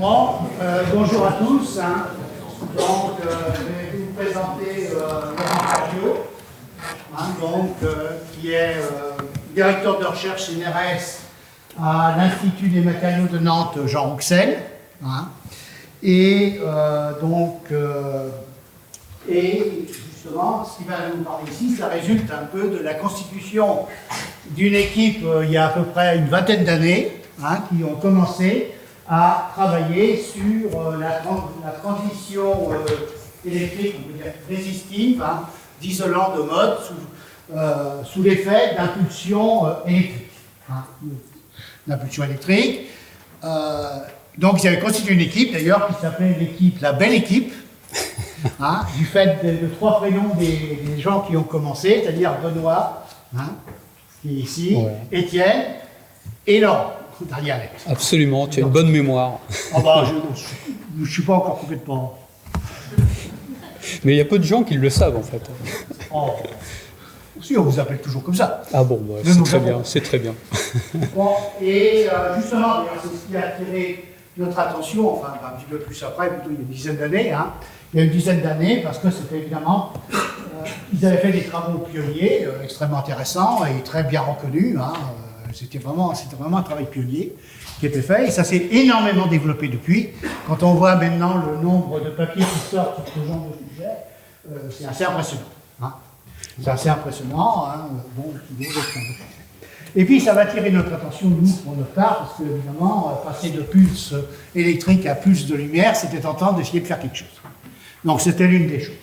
Bon, bonjour à tous. Donc, je vais vous présenter Laurent Faggio, qui est directeur de recherche CNRS à l'Institut des matériaux de Nantes, Jean Rouxel. Et justement, ce qui va nous parler ici, ça résulte un peu de la constitution d'une équipe il y a à peu près une vingtaine d'années, qui ont commencé à travailler sur la transition électrique, on peut dire résistive, d'isolant de mode sous l'effet d'impulsion électrique. D'impulsion électrique. Donc ils avaient constitué une équipe d'ailleurs qui s'appelait l'équipe, la belle équipe, du fait de trois prénoms des gens qui ont commencé, c'est-à-dire Benoît, qui est ici, ouais. Étienne et Laurent. Absolument, tu as une bonne mémoire. Je ne suis pas encore complètement... Mais il y a peu de gens qui le savent en fait. Si, on vous appelle toujours comme ça. Ah bon, bah, c'est très bien, c'est très bien. Bon, et justement, c'est ce qui a attiré notre attention, enfin un petit peu plus après, plutôt il y a une dizaine d'années. Il y a une dizaine d'années, parce que c'était évidemment... ils avaient fait des travaux pionniers extrêmement intéressants et très bien reconnus. C'était vraiment un travail pionnier qui était fait et ça s'est énormément développé depuis. Quand on voit maintenant le nombre de papiers qui sortent sur ce genre de sujet, c'est assez impressionnant. C'est assez impressionnant. Et puis ça va attirer notre attention, nous, pour notre part, parce que évidemment, passer de pulse électrique à pulse de lumière, c'était tentant d'essayer de faire quelque chose. Donc c'était l'une des choses.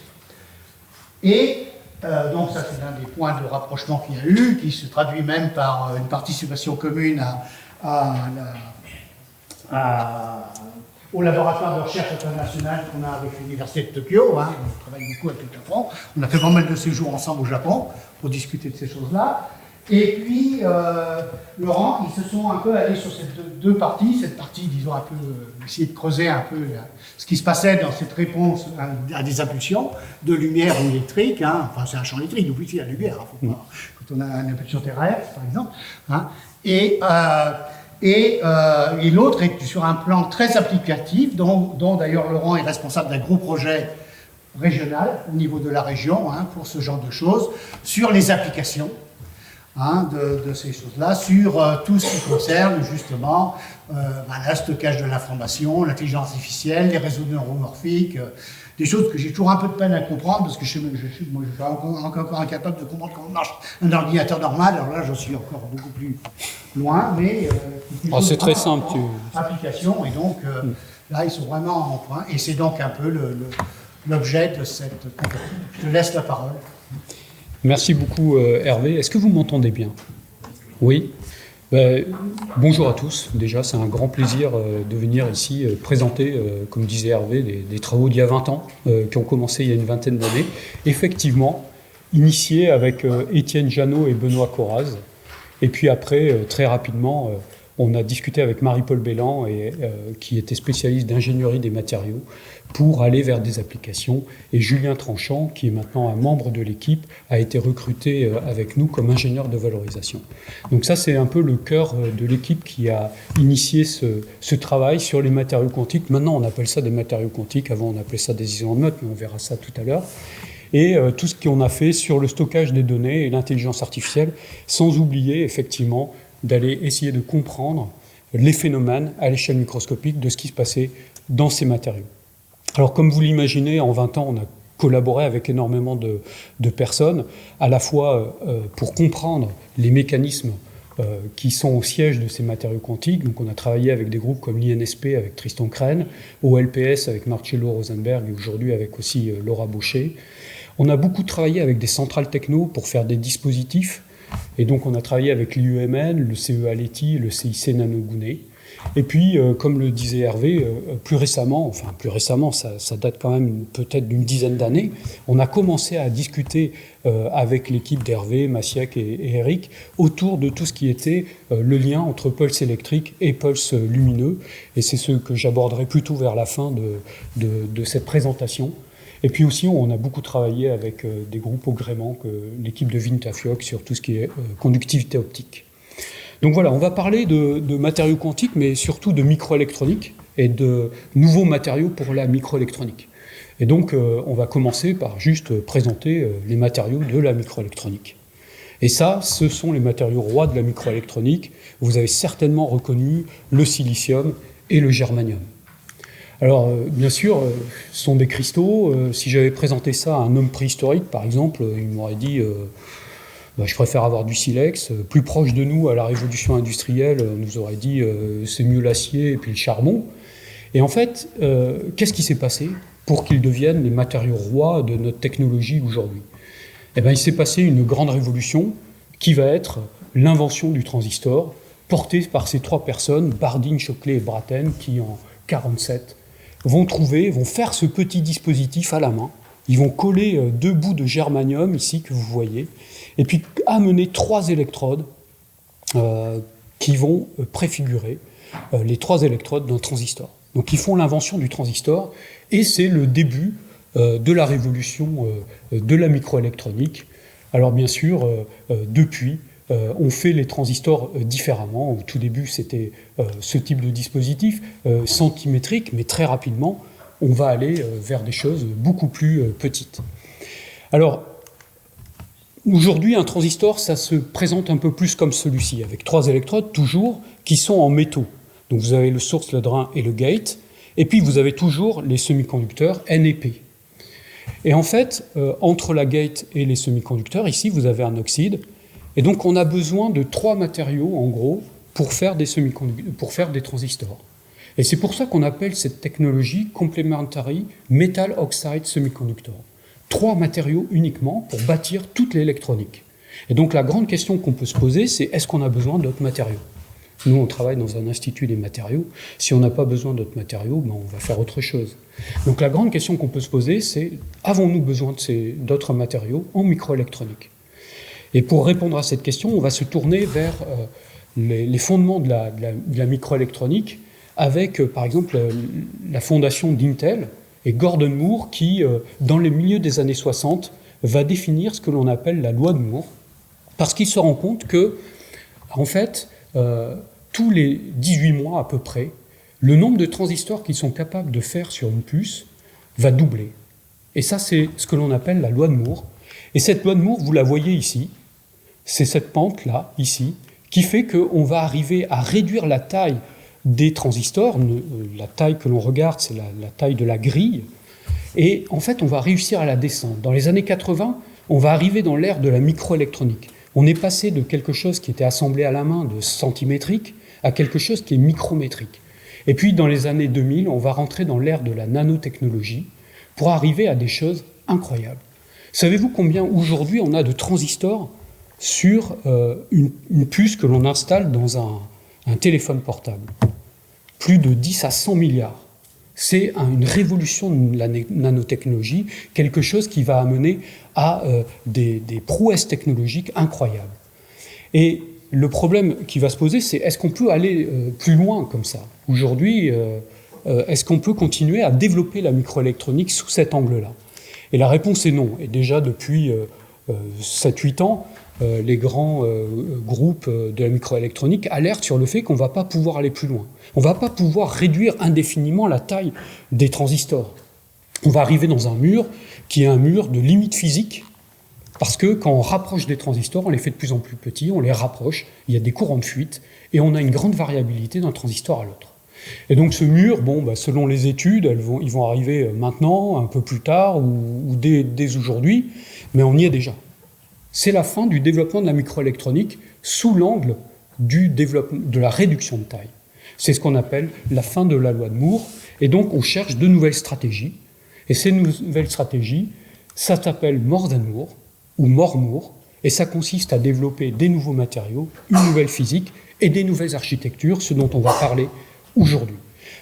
Et donc ça c'est l'un des points de rapprochement qu'il y a eu, qui se traduit même par une participation commune au laboratoire de recherche internationale qu'on a avec l'université de Tokyo. On travaille beaucoup avec le Japon. On a fait pas mal de séjours ensemble au Japon pour discuter de ces choses-là. Et puis, Laurent, ils se sont un peu allés sur ces deux parties. Cette partie, disons, un peu, essayer de creuser un peu ce qui se passait dans cette réponse à des impulsions de lumière ou électrique. Enfin, c'est un champ électrique, donc ici, la lumière, quand on a une impulsion terrestre, par exemple. Et l'autre est sur un plan très applicatif, dont d'ailleurs Laurent est responsable d'un gros projet régional au niveau de la région pour ce genre de choses, sur les applications. De ces choses-là, sur tout ce qui concerne justement le stockage de l'information, l'intelligence artificielle, les réseaux neuromorphiques, des choses que j'ai toujours un peu de peine à comprendre parce que je suis encore incapable de comprendre comment marche un ordinateur normal. Alors là, j'en suis encore beaucoup plus loin, mais c'est très simple. Application, et donc là, ils sont vraiment en point, et c'est donc un peu l'objet de cette conférence. Je te laisse la parole. Merci beaucoup Hervé. Est-ce que vous m'entendez bien? Oui. Bonjour à tous. Déjà, c'est un grand plaisir de venir ici présenter, comme disait Hervé, des travaux d'il y a 20 ans, qui ont commencé il y a une vingtaine d'années. Effectivement, initiés avec Étienne Janot et Benoît Coraz. Et puis après, très rapidement, on a discuté avec Marie-Paul Bellan, qui était spécialiste d'ingénierie des matériaux, pour aller vers des applications. Et Julien Tranchant, qui est maintenant un membre de l'équipe, a été recruté avec nous comme ingénieur de valorisation. Donc ça, c'est un peu le cœur de l'équipe qui a initié ce travail sur les matériaux quantiques. Maintenant, on appelle ça des matériaux quantiques. Avant, on appelait ça des isolants de mode, mais on verra ça tout à l'heure. Et tout ce qu'on a fait sur le stockage des données et l'intelligence artificielle, sans oublier, effectivement, d'aller essayer de comprendre les phénomènes à l'échelle microscopique de ce qui se passait dans ces matériaux. Alors, comme vous l'imaginez, en 20 ans, on a collaboré avec énormément de personnes, à la fois pour comprendre les mécanismes qui sont au siège de ces matériaux quantiques. Donc, on a travaillé avec des groupes comme l'INSP, avec Tristan Crène, au LPS avec Marcello Rosenberg, et aujourd'hui avec aussi Laura Baucher. On a beaucoup travaillé avec des centrales techno pour faire des dispositifs. Et donc, on a travaillé avec l'IUMN, le CEA Leti, le CIC Nanogouné. Et puis, comme le disait Hervé, plus récemment, ça date quand même peut-être d'une dizaine d'années, on a commencé à discuter avec l'équipe d'Hervé, Massiac et Eric autour de tout ce qui était le lien entre pulse électrique et pulse lumineux. Et c'est ce que j'aborderai plutôt vers la fin de cette présentation. Et puis aussi, on a beaucoup travaillé avec des groupes au gréement, l'équipe de Vintafioc, sur tout ce qui est conductivité optique. Donc voilà, on va parler de matériaux quantiques, mais surtout de microélectronique. et de nouveaux matériaux pour la microélectronique. Et donc, on va commencer par juste présenter les matériaux de la microélectronique. Et ça, ce sont les matériaux rois de la microélectronique. Vous avez certainement reconnu le silicium et le germanium. Alors, bien sûr, ce sont des cristaux. Si j'avais présenté ça à un homme préhistorique, par exemple, il m'aurait dit je préfère avoir du silex. Plus proche de nous, à la révolution industrielle, on nous aurait dit c'est mieux l'acier et puis le charbon. Et en fait, qu'est-ce qui s'est passé pour qu'ils deviennent les matériaux rois de notre technologie aujourd'hui? Eh bien, il s'est passé une grande révolution qui va être l'invention du transistor, portée par ces trois personnes, Bardeen, Shockley et Brattain, qui en 1947 vont faire ce petit dispositif à la main. Ils vont coller deux bouts de germanium ici que vous voyez, et puis amener trois électrodes qui vont préfigurer les trois électrodes d'un transistor. Donc ils font l'invention du transistor, et c'est le début de la révolution de la microélectronique. Alors bien sûr, depuis, on fait les transistors différemment. Au tout début, c'était ce type de dispositif, centimétrique, mais très rapidement, on va aller vers des choses beaucoup plus petites. Alors, aujourd'hui, un transistor, ça se présente un peu plus comme celui-ci, avec trois électrodes, toujours, qui sont en métaux. Donc vous avez le source, le drain et le gate, et puis vous avez toujours les semi-conducteurs N et P. Et en fait, entre la gate et les semi-conducteurs, ici, vous avez un oxyde. Et donc, on a besoin de trois matériaux, en gros, pour faire des transistors. Et c'est pour ça qu'on appelle cette technologie Complementary Metal Oxide Semiconductor. Trois matériaux uniquement pour bâtir toute l'électronique. Et donc, la grande question qu'on peut se poser, c'est est-ce qu'on a besoin d'autres matériaux? Nous, on travaille dans un institut des matériaux. Si on n'a pas besoin d'autres matériaux, on va faire autre chose. Donc la grande question qu'on peut se poser, c'est avons-nous besoin d'autres matériaux en microélectronique? Et pour répondre à cette question, on va se tourner vers les fondements de la microélectronique avec, par exemple, la fondation d'Intel et Gordon Moore qui, dans les milieux des années 60, va définir ce que l'on appelle la loi de Moore, parce qu'il se rend compte que, en fait, tous les 18 mois à peu près, le nombre de transistors qu'ils sont capables de faire sur une puce va doubler. Et ça, c'est ce que l'on appelle la loi de Moore. Et cette loi de Moore, vous la voyez ici, c'est cette pente-là, ici, qui fait qu'on va arriver à réduire la taille des transistors. La taille que l'on regarde, c'est la taille de la grille. Et en fait, on va réussir à la descendre. Dans les années 80, on va arriver dans l'ère de la microélectronique. On est passé de quelque chose qui était assemblé à la main, de centimétrique, à quelque chose qui est micrométrique. Et puis, dans les années 2000, on va rentrer dans l'ère de la nanotechnologie pour arriver à des choses incroyables. Savez-vous combien, aujourd'hui, on a de transistors sur une puce que l'on installe dans un téléphone portable? Plus de 10 à 100 milliards. C'est une révolution de la nanotechnologie, quelque chose qui va amener à des prouesses technologiques incroyables. Et le problème qui va se poser, c'est est-ce qu'on peut aller plus loin comme ça? Aujourd'hui, est-ce qu'on peut continuer à développer la microélectronique sous cet angle-là? Et la réponse est non. Et déjà depuis 7-8 ans, les grands groupes de la microélectronique alertent sur le fait qu'on ne va pas pouvoir aller plus loin. On ne va pas pouvoir réduire indéfiniment la taille des transistors. On va arriver dans un mur qui est un mur de limite physique, parce que quand on rapproche des transistors, on les fait de plus en plus petits, on les rapproche, il y a des courants de fuite, et on a une grande variabilité d'un transistor à l'autre. Et donc ce mur, selon les études, ils vont arriver maintenant, un peu plus tard, ou dès aujourd'hui, mais on y est déjà. C'est la fin du développement de la microélectronique sous l'angle de la réduction de taille. C'est ce qu'on appelle la fin de la loi de Moore, et donc on cherche de nouvelles stratégies, et ces nouvelles stratégies, ça s'appelle More than Moore, ou More Moore, et ça consiste à développer des nouveaux matériaux, une nouvelle physique et des nouvelles architectures, ce dont on va parler aujourd'hui.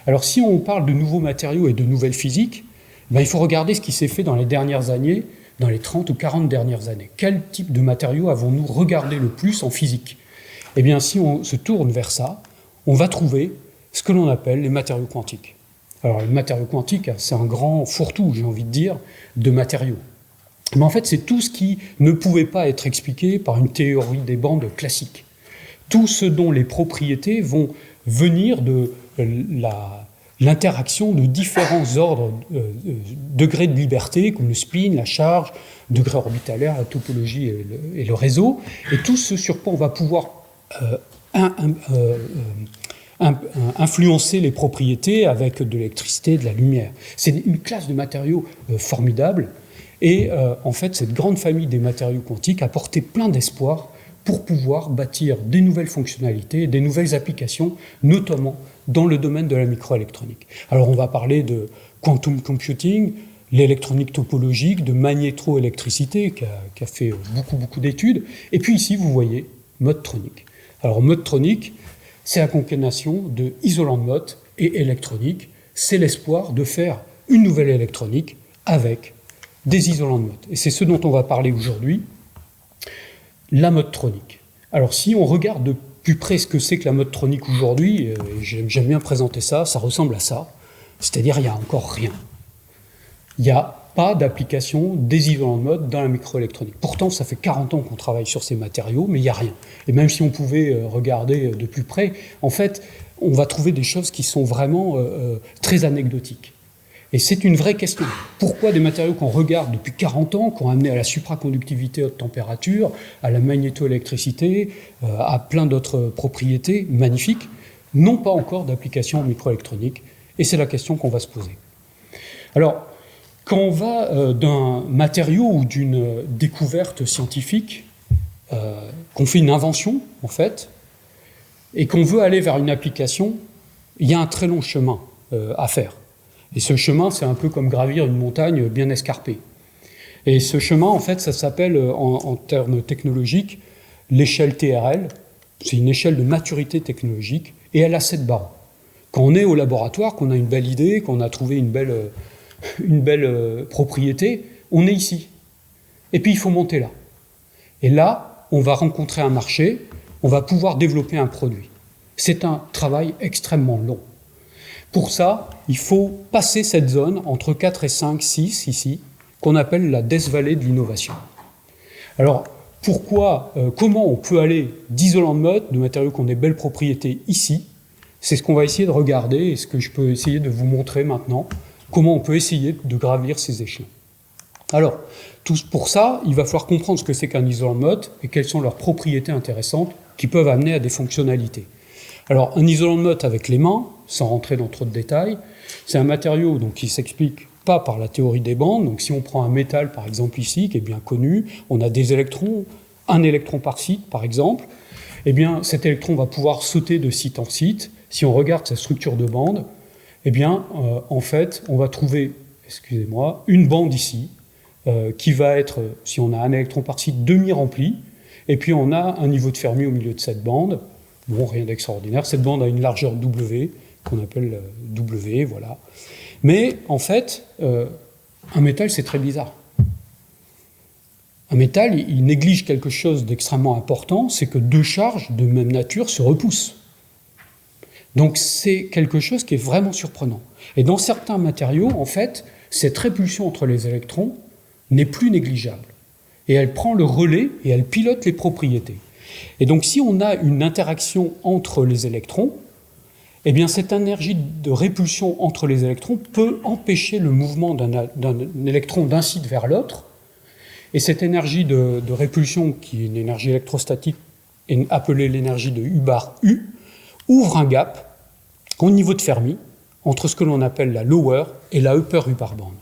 Alors si on parle de nouveaux matériaux et de nouvelles physiques, il faut regarder ce qui s'est fait dans les dernières années, dans les 30 ou 40 dernières années. Quel type de matériaux avons-nous regardé le plus en physique? Eh bien, si on se tourne vers ça, on va trouver ce que l'on appelle les matériaux quantiques. Alors, les matériaux quantiques, c'est un grand fourre-tout, j'ai envie de dire, de matériaux. Mais en fait, c'est tout ce qui ne pouvait pas être expliqué par une théorie des bandes classique. Tout ce dont les propriétés vont venir de l'interaction de différents ordres, degrés de liberté, comme le spin, la charge, degré orbitalaire, la topologie et le réseau, et tout ce sur quoi on va pouvoir influencer les propriétés avec de l'électricité, de la lumière. C'est une classe de matériaux formidable, et en fait, cette grande famille des matériaux quantiques a porté plein d'espoir pour pouvoir bâtir des nouvelles fonctionnalités, des nouvelles applications, notamment dans le domaine de la microélectronique. Alors on va parler de quantum computing, l'électronique topologique, de magnétoélectricité, qui a fait beaucoup d'études. Et puis ici, vous voyez Modtronic. Alors Modtronic, c'est la concaténation de isolant de Mott et électronique. C'est l'espoir de faire une nouvelle électronique avec des isolants de Mott. Et c'est ce dont on va parler aujourd'hui, la Modtronic. Alors si on regarde de plus près ce que c'est que la Modtronic aujourd'hui, j'aime bien présenter ça, ça ressemble à ça, c'est-à-dire il n'y a encore rien. Il n'y a pas d'application des isolants de Mott dans la microélectronique. Pourtant, ça fait 40 ans qu'on travaille sur ces matériaux, mais il n'y a rien. Et même si on pouvait regarder de plus près, en fait, on va trouver des choses qui sont vraiment très anecdotiques. Et c'est une vraie question. Pourquoi des matériaux qu'on regarde depuis 40 ans, qui ont amené à la supraconductivité haute température, à la magnétoélectricité, à plein d'autres propriétés magnifiques, n'ont pas encore d'application en microélectronique? Et c'est la question qu'on va se poser. Alors, quand on va d'un matériau ou d'une découverte scientifique, qu'on fait une invention, en fait, et qu'on veut aller vers une application, il y a un très long chemin à faire. Et ce chemin, c'est un peu comme gravir une montagne bien escarpée. Et ce chemin, en fait, ça s'appelle, en termes technologiques, l'échelle TRL. C'est une échelle de maturité technologique, et elle a 7 barreaux. Quand on est au laboratoire, qu'on a une belle idée, qu'on a trouvé une belle propriété, on est ici. Et puis, il faut monter là. Et là, on va rencontrer un marché, on va pouvoir développer un produit. C'est un travail extrêmement long. Pour ça, il faut passer cette zone entre 4 et 5, 6 ici, qu'on appelle la Death Valley de l'innovation. Alors, comment on peut aller d'isolant de Mott, de matériaux qui ont des belles propriétés ici? C'est ce qu'on va essayer de regarder et ce que je peux essayer de vous montrer maintenant, comment on peut essayer de gravir ces échelons. Alors, pour ça, il va falloir comprendre ce que c'est qu'un isolant de Mott et quelles sont leurs propriétés intéressantes qui peuvent amener à des fonctionnalités. Alors, un isolant de Mott avec les mains, sans rentrer dans trop de détails, c'est un matériau donc, qui ne s'explique pas par la théorie des bandes. Donc, si on prend un métal, par exemple, ici, qui est bien connu, on a des électrons, un électron par site, par exemple. Eh bien, cet électron va pouvoir sauter de site en site. Si on regarde sa structure de bande, eh bien, en fait, on va trouver, excusez-moi, une bande ici, qui va être, si on a un électron par site, demi-rempli, et puis on a un niveau de Fermi au milieu de cette bande. Bon, rien d'extraordinaire. Cette bande a une largeur W, qu'on appelle W, voilà. Mais, en fait, un métal, c'est très bizarre. Un métal, il néglige quelque chose d'extrêmement important, c'est que deux charges de même nature se repoussent. Donc, c'est quelque chose qui est vraiment surprenant. Et dans certains matériaux, en fait, cette répulsion entre les électrons n'est plus négligeable. Et elle prend le relais et elle pilote les propriétés. Et donc, si on a une interaction entre les électrons, eh bien, cette énergie de répulsion entre les électrons peut empêcher le mouvement d'un électron d'un site vers l'autre. Et cette énergie de répulsion, qui est une énergie électrostatique, appelée l'énergie de U bar U, ouvre un gap au niveau de Fermi entre ce que l'on appelle la lower et la upper U bar band.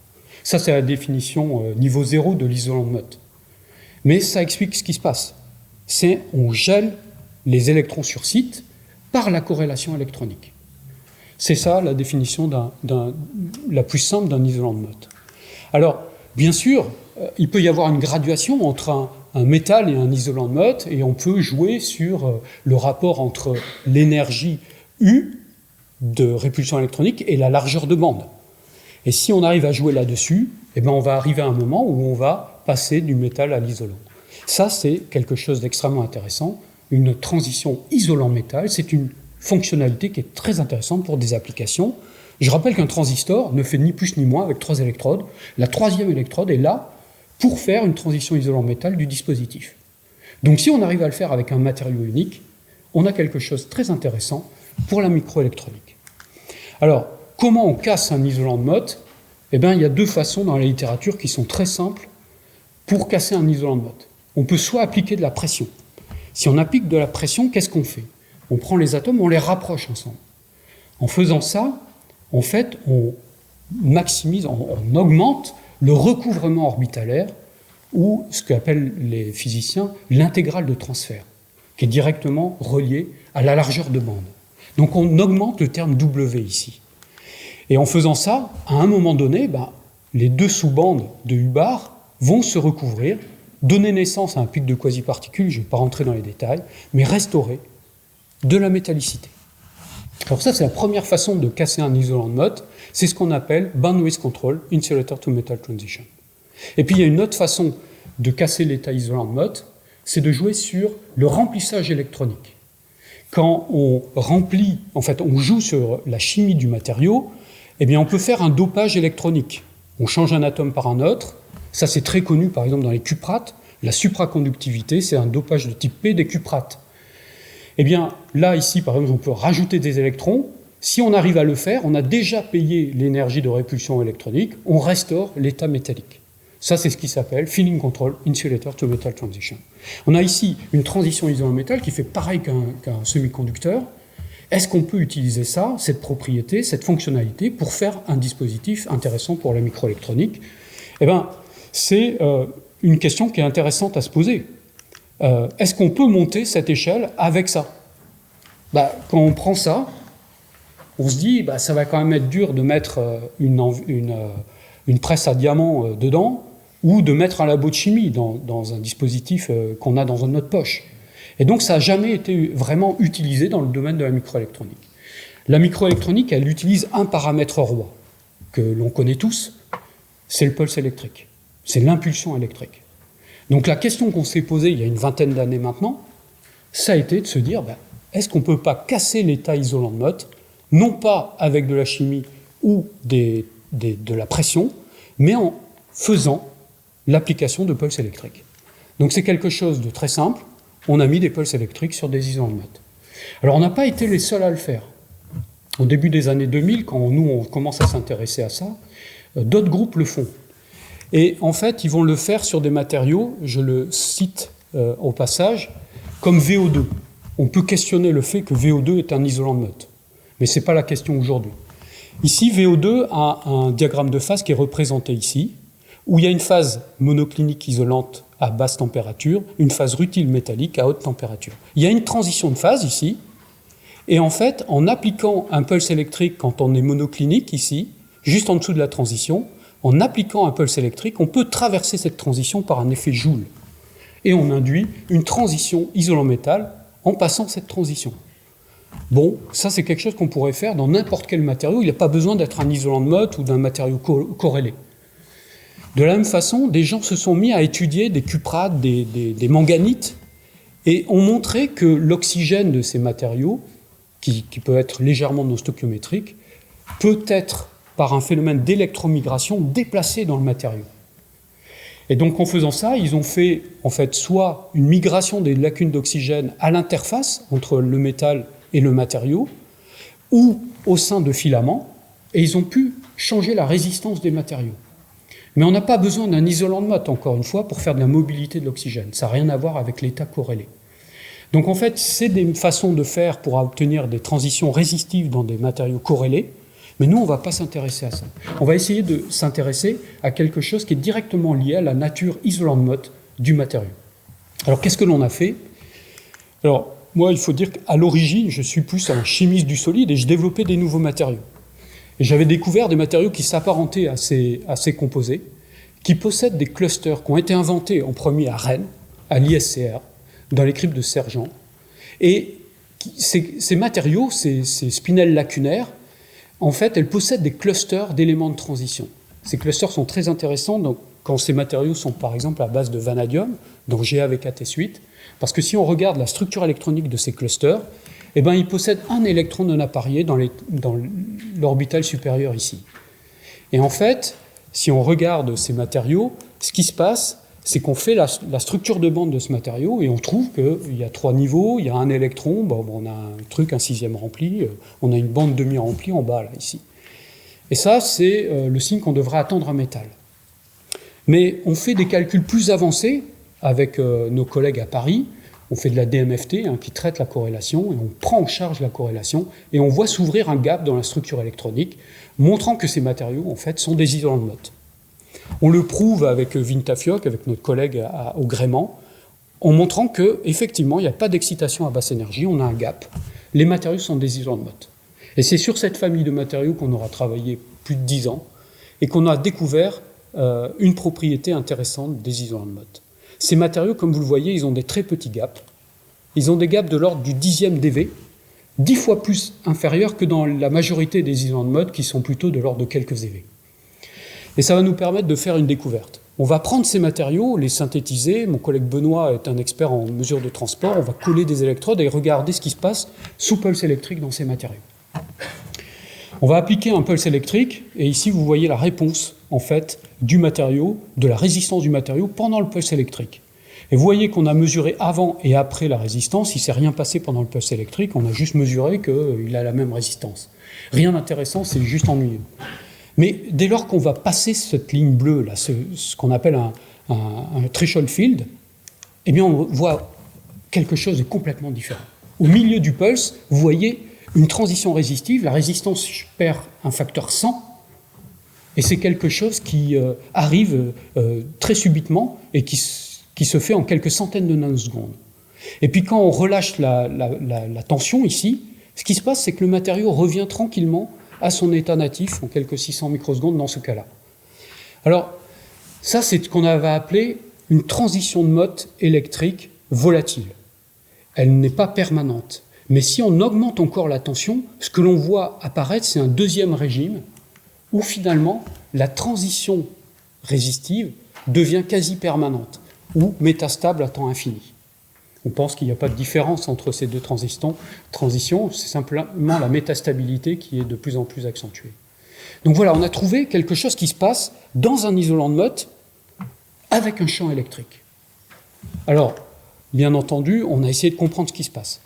Ça, c'est la définition niveau 0 de l'isolant de Mott. Mais ça explique ce qui se passe. C'est on gèle les électrons sur site par la corrélation électronique. C'est ça la définition la plus simple d'un isolant de Mott. Alors, bien sûr, il peut y avoir une graduation entre un métal et un isolant de Mott, et on peut jouer sur le rapport entre l'énergie U de répulsion électronique et la largeur de bande. Et si on arrive à jouer là-dessus, eh ben on va arriver à un moment où on va passer du métal à l'isolant. Ça, c'est quelque chose d'extrêmement intéressant. Une transition isolant-métal, c'est une fonctionnalité qui est très intéressante pour des applications. Je rappelle qu'un transistor ne fait ni plus ni moins avec 3 électrodes. La 3e électrode est là pour faire une transition isolant-métal du dispositif. Donc si on arrive à le faire avec un matériau unique, on a quelque chose de très intéressant pour la microélectronique. Alors, comment on casse un isolant de Mott? Eh bien, il y a deux façons dans la littérature qui sont très simples pour casser un isolant de Mott. On peut soit appliquer de la pression. Si on applique de la pression, qu'est-ce qu'on fait? On prend les atomes, on les rapproche ensemble. En faisant ça, en fait, on maximise, on augmente le recouvrement orbitalaire ou ce qu'appellent les physiciens l'intégrale de transfert, qui est directement relié à la largeur de bande. Donc on augmente le terme W ici. Et en faisant ça, à un moment donné, les deux sous-bandes de Hubbard vont se recouvrir, donner naissance à un pic de quasi-particules, je ne vais pas rentrer dans les détails, mais restaurer de la métallicité. Alors ça, c'est la première façon de casser un isolant de Mott, c'est ce qu'on appelle bandwidth control, insulator to metal transition. Et puis il y a une autre façon de casser l'état isolant de Mott, c'est de jouer sur le remplissage électronique. Quand on remplit, en fait, on joue sur la chimie du matériau, eh bien on peut faire un dopage électronique. On change un atome par un autre. Ça, c'est très connu, par exemple, dans les cuprates. La supraconductivité, c'est un dopage de type P des cuprates. Eh bien, là, ici, par exemple, on peut rajouter des électrons. Si on arrive à le faire, on a déjà payé l'énergie de répulsion électronique, on restaure l'état métallique. Ça, c'est ce qui s'appelle Filling Control Insulator to Metal Transition. On a ici une transition isolant-métal qui fait pareil qu'un semi-conducteur. Est-ce qu'on peut utiliser ça, cette propriété, cette fonctionnalité, pour faire un dispositif intéressant pour la microélectronique? Eh bien, c'est une question qui est intéressante à se poser. Est-ce qu'on peut monter cette échelle avec ça? Quand on prend ça, on se dit ça va quand même être dur de mettre une presse à diamant dedans ou de mettre un labo de chimie dans un dispositif qu'on a dans notre poche. Et donc ça n'a jamais été vraiment utilisé dans le domaine de la microélectronique. La microélectronique, elle utilise un paramètre roi que l'on connaît tous, c'est le pulse électrique, c'est l'impulsion électrique. Donc la question qu'on s'est posée il y a une vingtaine d'années maintenant, ça a été de se dire, est-ce qu'on ne peut pas casser l'état isolant de Mott, non pas avec de la chimie ou de la pression, mais en faisant l'application de pulse électriques. Donc c'est quelque chose de très simple, on a mis des pulses électriques sur des isolants de Mott. Alors on n'a pas été les seuls à le faire. Au début des années 2000, quand nous on commence à s'intéresser à ça, d'autres groupes le font. Et en fait, ils vont le faire sur des matériaux, je le cite au passage, comme VO2. On peut questionner le fait que VO2 est un isolant de Mott, mais ce n'est pas la question aujourd'hui. Ici, VO2 a un diagramme de phase qui est représenté ici, où il y a une phase monoclinique isolante à basse température, une phase rutile métallique à haute température. Il y a une transition de phase ici, et en fait, en appliquant un pulse électrique quand on est monoclinique ici, juste en dessous de la transition, en appliquant un pulse électrique, on peut traverser cette transition par un effet Joule. Et on induit une transition isolant-métal en passant cette transition. Bon, ça c'est quelque chose qu'on pourrait faire dans n'importe quel matériau, il n'y a pas besoin d'être un isolant de Mott ou d'un matériau corrélé. De la même façon, des gens se sont mis à étudier des cuprates, des manganites, et ont montré que l'oxygène de ces matériaux, qui peut être légèrement non stoichiométrique, peut être, par un phénomène d'électromigration, déplacé dans le matériau. Et donc en faisant ça, ils ont fait en fait soit une migration des lacunes d'oxygène à l'interface entre le métal et le matériau, ou au sein de filaments, et ils ont pu changer la résistance des matériaux. Mais on n'a pas besoin d'un isolant de Mott, encore une fois, pour faire de la mobilité de l'oxygène. Ça n'a rien à voir avec l'état corrélé. Donc en fait, c'est des façons de faire pour obtenir des transitions résistives dans des matériaux corrélés, mais nous, on ne va pas s'intéresser à ça. On va essayer de s'intéresser à quelque chose qui est directement lié à la nature isolant de Mott du matériau. Alors qu'est-ce que l'on a fait? Alors moi, il faut dire qu'à l'origine, je suis plus un chimiste du solide et je développais des nouveaux matériaux. Et j'avais découvert des matériaux qui s'apparentaient à ces composés, qui possèdent des clusters qui ont été inventés en premier à Rennes, à l'ISCR, dans les cryptes de Sergent. Et ces matériaux, ces spinelles lacunaires, en fait, elles possèdent des clusters d'éléments de transition. Ces clusters sont très intéressants quand ces matériaux sont par exemple à base de vanadium, donc GaVKT8, parce que si on regarde la structure électronique de ces clusters, eh ben, ils possèdent un électron non apparié dans l'orbital supérieur ici. Et en fait, si on regarde ces matériaux, ce qui se passe, c'est qu'on fait la structure de bande de ce matériau et on trouve qu'il y a 3 niveaux, il y a un électron, on a un 6e rempli, on a une bande demi-remplie en bas, là, ici. Et ça, c'est le signe qu'on devrait attendre un métal. Mais on fait des calculs plus avancés avec nos collègues à Paris. On fait de la DMFT qui traite la corrélation et on prend en charge la corrélation et on voit s'ouvrir un gap dans la structure électronique montrant que ces matériaux en fait sont des isolants de Mott. On le prouve avec Vintafioc, avec notre collègue au gréement, en montrant qu'effectivement il n'y a pas d'excitation à basse énergie, on a un gap. Les matériaux sont des isolants de Mott. Et c'est sur cette famille de matériaux qu'on aura travaillé plus de 10 ans et qu'on a découvert une propriété intéressante des isolants de Mott. Ces matériaux, comme vous le voyez, ils ont des très petits gaps. Ils ont des gaps de l'ordre du 10e dV, 10 fois plus inférieurs que dans la majorité des isolants de Mott qui sont plutôt de l'ordre de quelques EV. Et ça va nous permettre de faire une découverte. On va prendre ces matériaux, les synthétiser. Mon collègue Benoît est un expert en mesure de transport. On va coller des électrodes et regarder ce qui se passe sous pulse électrique dans ces matériaux. On va appliquer un pulse électrique et ici vous voyez la réponse en fait du matériau, de la résistance du matériau pendant le pulse électrique. Et vous voyez qu'on a mesuré avant et après la résistance, il ne s'est rien passé pendant le pulse électrique, on a juste mesuré qu'il a la même résistance. Rien d'intéressant, c'est juste ennuyeux. Mais dès lors qu'on va passer cette ligne bleue, là, ce qu'on appelle un threshold field, eh bien on voit quelque chose de complètement différent. Au milieu du pulse, vous voyez une transition résistive, la résistance perd un facteur 100, et c'est quelque chose qui arrive très subitement et qui se fait en quelques centaines de nanosecondes. Et puis quand on relâche la tension ici, ce qui se passe, c'est que le matériau revient tranquillement à son état natif, en quelques 600 microsecondes dans ce cas-là. Alors, ça, c'est ce qu'on avait appelé une transition de Mott électrique volatile. Elle n'est pas permanente. Mais si on augmente encore la tension, ce que l'on voit apparaître, c'est un deuxième régime où finalement la transition résistive devient quasi permanente ou métastable à temps infini. On pense qu'il n'y a pas de différence entre ces deux transitions, c'est simplement la métastabilité qui est de plus en plus accentuée. Donc voilà, on a trouvé quelque chose qui se passe dans un isolant de Mott avec un champ électrique. Alors, bien entendu, on a essayé de comprendre ce qui se passe.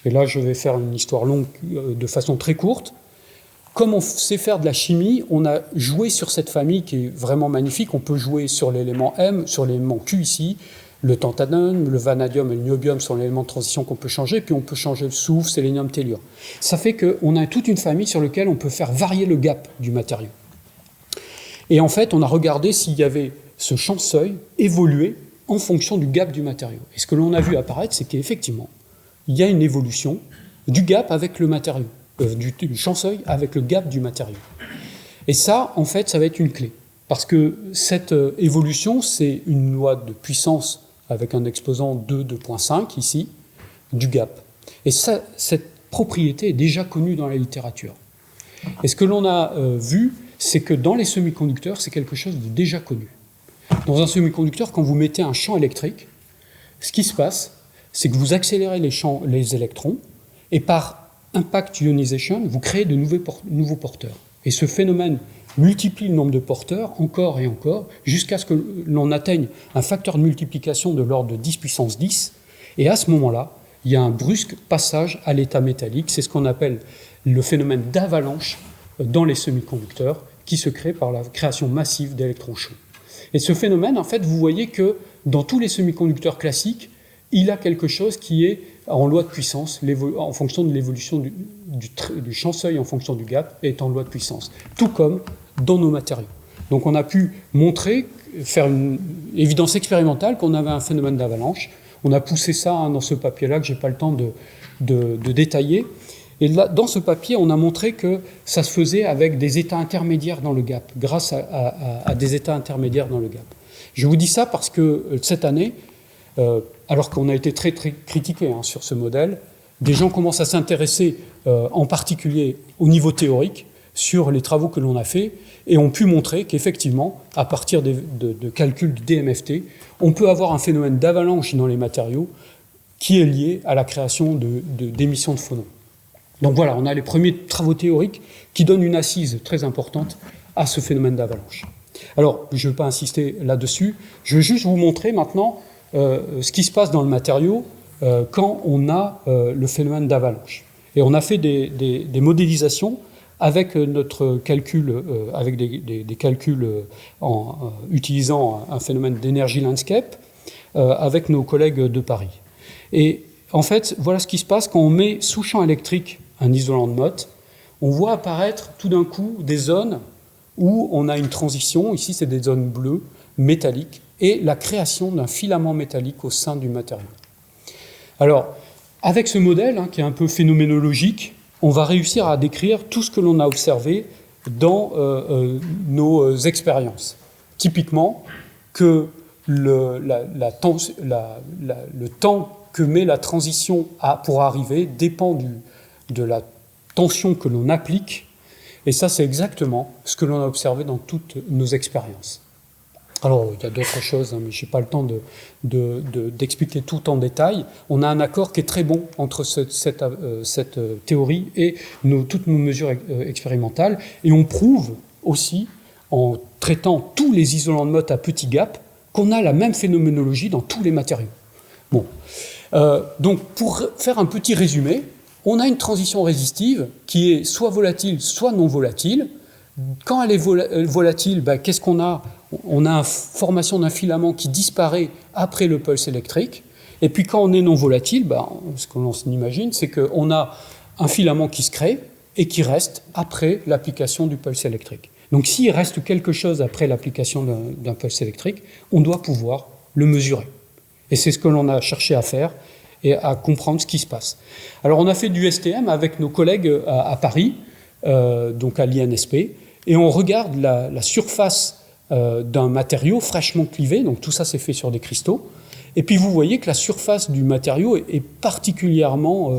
Et là, je vais faire une histoire longue de façon très courte. Comme on sait faire de la chimie, on a joué sur cette famille qui est vraiment magnifique. On peut jouer sur l'élément M, sur l'élément Q ici. Le tantalum, le vanadium et le niobium sont l'élément de transition qu'on peut changer, puis on peut changer le soufre, sélénium, tellure. Ça fait qu'on a toute une famille sur laquelle on peut faire varier le gap du matériau. Et en fait, on a regardé s'il y avait ce champ seuil évoluer en fonction du gap du matériau. Et ce que l'on a vu apparaître, c'est qu'effectivement, il y a une évolution du gap avec le matériau, du champ seuil avec le gap du matériau. Et ça, en fait, ça va être une clé. Parce que cette évolution, c'est une loi de puissance avec un exposant 2, 2.5 ici, du gap. Et ça, cette propriété est déjà connue dans la littérature. Et ce que l'on a vu, c'est que dans les semi-conducteurs, c'est quelque chose de déjà connu. Dans un semi-conducteur, quand vous mettez un champ électrique, ce qui se passe, c'est que vous accélérez les électrons, et par impact ionization, vous créez de nouveaux porteurs. Et ce phénomène multiplie le nombre de porteurs encore et encore, jusqu'à ce que l'on atteigne un facteur de multiplication de l'ordre de 10 puissance 10, et à ce moment-là, il y a un brusque passage à l'état métallique, c'est ce qu'on appelle le phénomène d'avalanche dans les semi-conducteurs, qui se crée par la création massive d'électrons chauds. Et ce phénomène, en fait, vous voyez que dans tous les semi-conducteurs classiques, il a quelque chose qui est en loi de puissance, en fonction de l'évolution du champ seuil en fonction du gap, est en loi de puissance. Tout comme dans nos matériaux. Donc on a pu montrer, faire une évidence expérimentale qu'on avait un phénomène d'avalanche. On a poussé ça dans ce papier-là que je n'ai pas le temps de détailler. Et là, dans ce papier, on a montré que ça se faisait avec des états intermédiaires dans le gap, grâce à des états intermédiaires dans le gap. Je vous dis ça parce que cette année, alors qu'on a été très, très critiqué sur ce modèle, des gens commencent à s'intéresser en particulier au niveau théorique sur les travaux que l'on a faits et ont pu montrer qu'effectivement, à partir de calculs de DMFT, on peut avoir un phénomène d'avalanche dans les matériaux qui est lié à la création d'émissions de phonons. Donc voilà, on a les premiers travaux théoriques qui donnent une assise très importante à ce phénomène d'avalanche. Alors, je ne vais pas insister là-dessus, je vais juste vous montrer maintenant ce qui se passe dans le matériau quand on a le phénomène d'avalanche. Et on a fait des modélisations avec notre calcul, avec des calculs utilisant un phénomène d'énergie landscape, avec nos collègues de Paris. Et en fait, voilà ce qui se passe quand on met sous champ électrique un isolant de Mott. On voit apparaître tout d'un coup des zones où on a une transition, ici c'est des zones bleues, métalliques, et la création d'un filament métallique au sein du matériau. Alors, avec ce modèle, qui est un peu phénoménologique, on va réussir à décrire tout ce que l'on a observé dans nos expériences. Typiquement, que le temps que met la transition pour arriver dépend de la tension que l'on applique, et ça c'est exactement ce que l'on a observé dans toutes nos expériences. Alors il y a d'autres choses, mais je n'ai pas le temps d'expliquer tout en détail. On a un accord qui est très bon entre cette théorie et toutes nos mesures expérimentales, et on prouve aussi, en traitant tous les isolants de Mott à petit gap, qu'on a la même phénoménologie dans tous les matériaux. Bon. Donc pour faire un petit résumé, on a une transition résistive qui est soit volatile, soit non volatile. Quand elle est volatile, qu'est-ce qu'on a ? On a une formation d'un filament qui disparaît après le pulse électrique. Et puis quand on est non volatile, ce que l'on s'imagine, c'est qu'on a un filament qui se crée et qui reste après l'application du pulse électrique. Donc s'il reste quelque chose après l'application d'un pulse électrique, on doit pouvoir le mesurer. Et c'est ce que l'on a cherché à faire et à comprendre ce qui se passe. Alors on a fait du STM avec nos collègues à Paris, donc à l'INSP, et on regarde la surface d'un matériau fraîchement clivé, donc tout ça c'est fait sur des cristaux, et puis vous voyez que la surface du matériau est particulièrement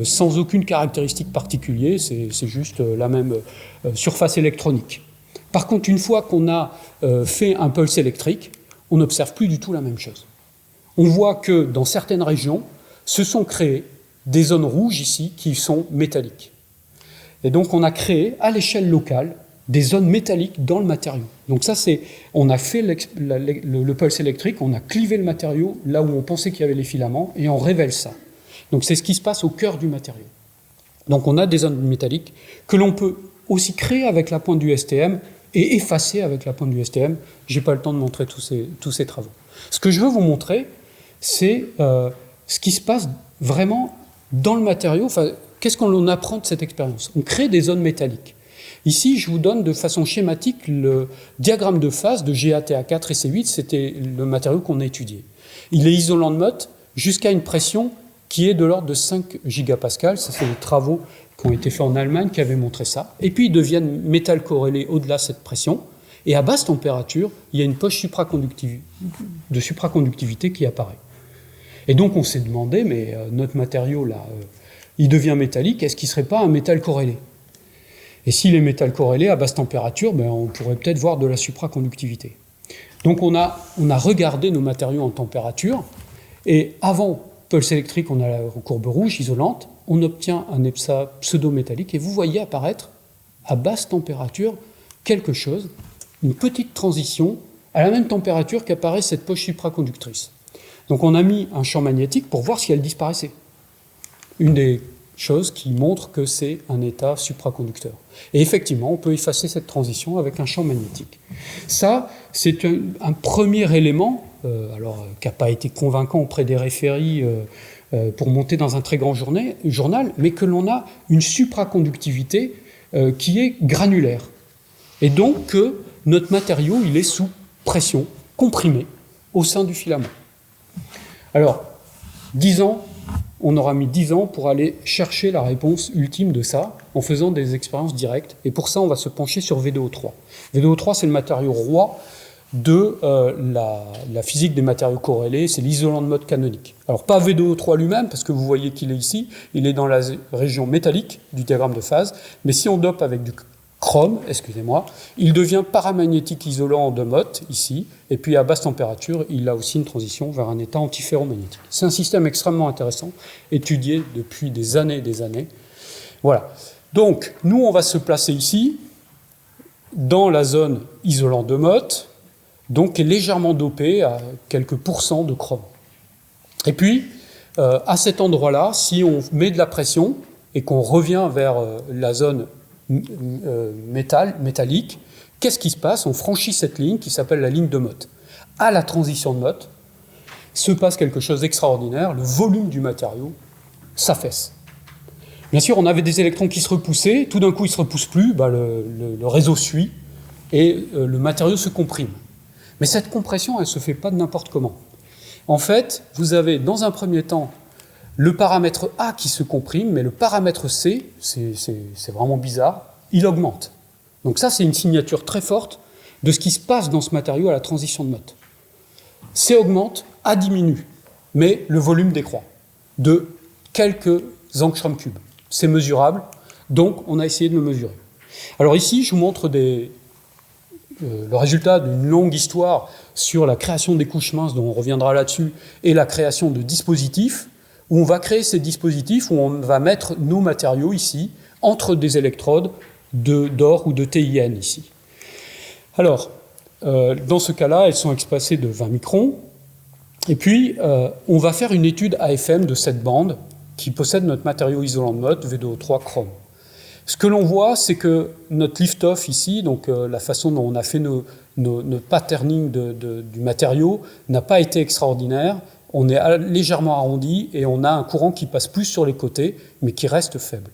sans aucune caractéristique particulière, c'est juste la même surface électronique. Par contre, une fois qu'on a fait un pulse électrique, on n'observe plus du tout la même chose. On voit que dans certaines régions, se sont créées des zones rouges ici qui sont métalliques. Et donc on a créé à l'échelle locale des zones métalliques dans le matériau. Donc ça on a fait le pulse électrique, on a clivé le matériau là où on pensait qu'il y avait les filaments et on révèle ça. Donc c'est ce qui se passe au cœur du matériau. Donc on a des zones métalliques que l'on peut aussi créer avec la pointe du STM et effacer avec la pointe du STM. Je n'ai pas le temps de montrer tous ces travaux. Ce que je veux vous montrer, c'est ce qui se passe vraiment dans le matériau. Enfin, qu'est-ce qu'on apprend de cette expérience ? On crée des zones métalliques. Ici, je vous donne de façon schématique le diagramme de phase de GaTA4 et C8, c'était le matériau qu'on a étudié. Il est isolant de Mott jusqu'à une pression qui est de l'ordre de 5 gigapascales. Ça, c'est des travaux qui ont été faits en Allemagne qui avaient montré ça. Et puis, ils deviennent métal corrélés au-delà de cette pression. Et à basse température, il y a une poche de supraconductivité qui apparaît. Et donc on s'est demandé, mais notre matériau là, il devient métallique, est-ce qu'il ne serait pas un métal corrélé ? Et s'il est métal corrélé à basse température, on pourrait peut-être voir de la supraconductivité. Donc on a regardé nos matériaux en température, et avant pulse électrique, on a la courbe rouge isolante, on obtient un EPSA pseudo-métallique, et vous voyez apparaître à basse température quelque chose, une petite transition à la même température qu'apparaît cette poche supraconductrice. Donc on a mis un champ magnétique pour voir si elle disparaissait. Une des choses qui montre que c'est un état supraconducteur. Et effectivement, on peut effacer cette transition avec un champ magnétique. Ça, c'est un premier élément, qui n'a pas été convaincant auprès des référies pour monter dans un très grand journal, mais que l'on a une supraconductivité qui est granulaire. Et donc que notre matériau, il est sous pression, comprimé, au sein du filament. Alors, 10 ans, on aura mis 10 ans pour aller chercher la réponse ultime de ça, en faisant des expériences directes. Et pour ça, on va se pencher sur VDO3. VDO3, c'est le matériau roi de la physique des matériaux corrélés, c'est l'isolant de Mott canonique. Alors, pas VDO3 lui-même, parce que vous voyez qu'il est ici, il est dans la région métallique du diagramme de phase, mais si on dope avec du chrome, il devient paramagnétique isolant de Mott, ici, et puis à basse température, il a aussi une transition vers un état antiferromagnétique. C'est un système extrêmement intéressant, étudié depuis des années et des années. Voilà. Donc, nous, on va se placer ici, dans la zone isolant de Mott, donc qui est légèrement dopée à quelques pourcents de chrome. Et puis, à cet endroit-là, si on met de la pression et qu'on revient vers la zone métallique. Qu'est-ce qui se passe? On franchit cette ligne qui s'appelle la ligne de Mott. À la transition de Mott, se passe quelque chose d'extraordinaire, le volume du matériau s'affaisse. Bien sûr, on avait des électrons qui se repoussaient, tout d'un coup ils ne se repoussent plus, le réseau suit, et le matériau se comprime. Mais cette compression, elle ne se fait pas de n'importe comment. En fait, vous avez dans un premier temps le paramètre A qui se comprime, mais le paramètre C, c'est vraiment bizarre, il augmente. Donc ça, c'est une signature très forte de ce qui se passe dans ce matériau à la transition de Mott. C augmente, A diminue, mais le volume décroît de quelques angstroms cubes. C'est mesurable, donc on a essayé de le mesurer. Alors ici, je vous montre le résultat d'une longue histoire sur la création des couches minces, dont on reviendra là-dessus, et la création de dispositifs, où on va créer ces dispositifs, où on va mettre nos matériaux ici, entre des électrodes d'or ou de TIN ici. Alors, dans ce cas-là, elles sont espacées de 20 microns, et puis on va faire une étude AFM de cette bande qui possède notre matériau isolant de Mott, V2O3 chrome. Ce que l'on voit, c'est que notre lift-off ici, donc la façon dont on a fait nos patterning du matériau, n'a pas été extraordinaire. On est légèrement arrondi et on a un courant qui passe plus sur les côtés, mais qui reste faible.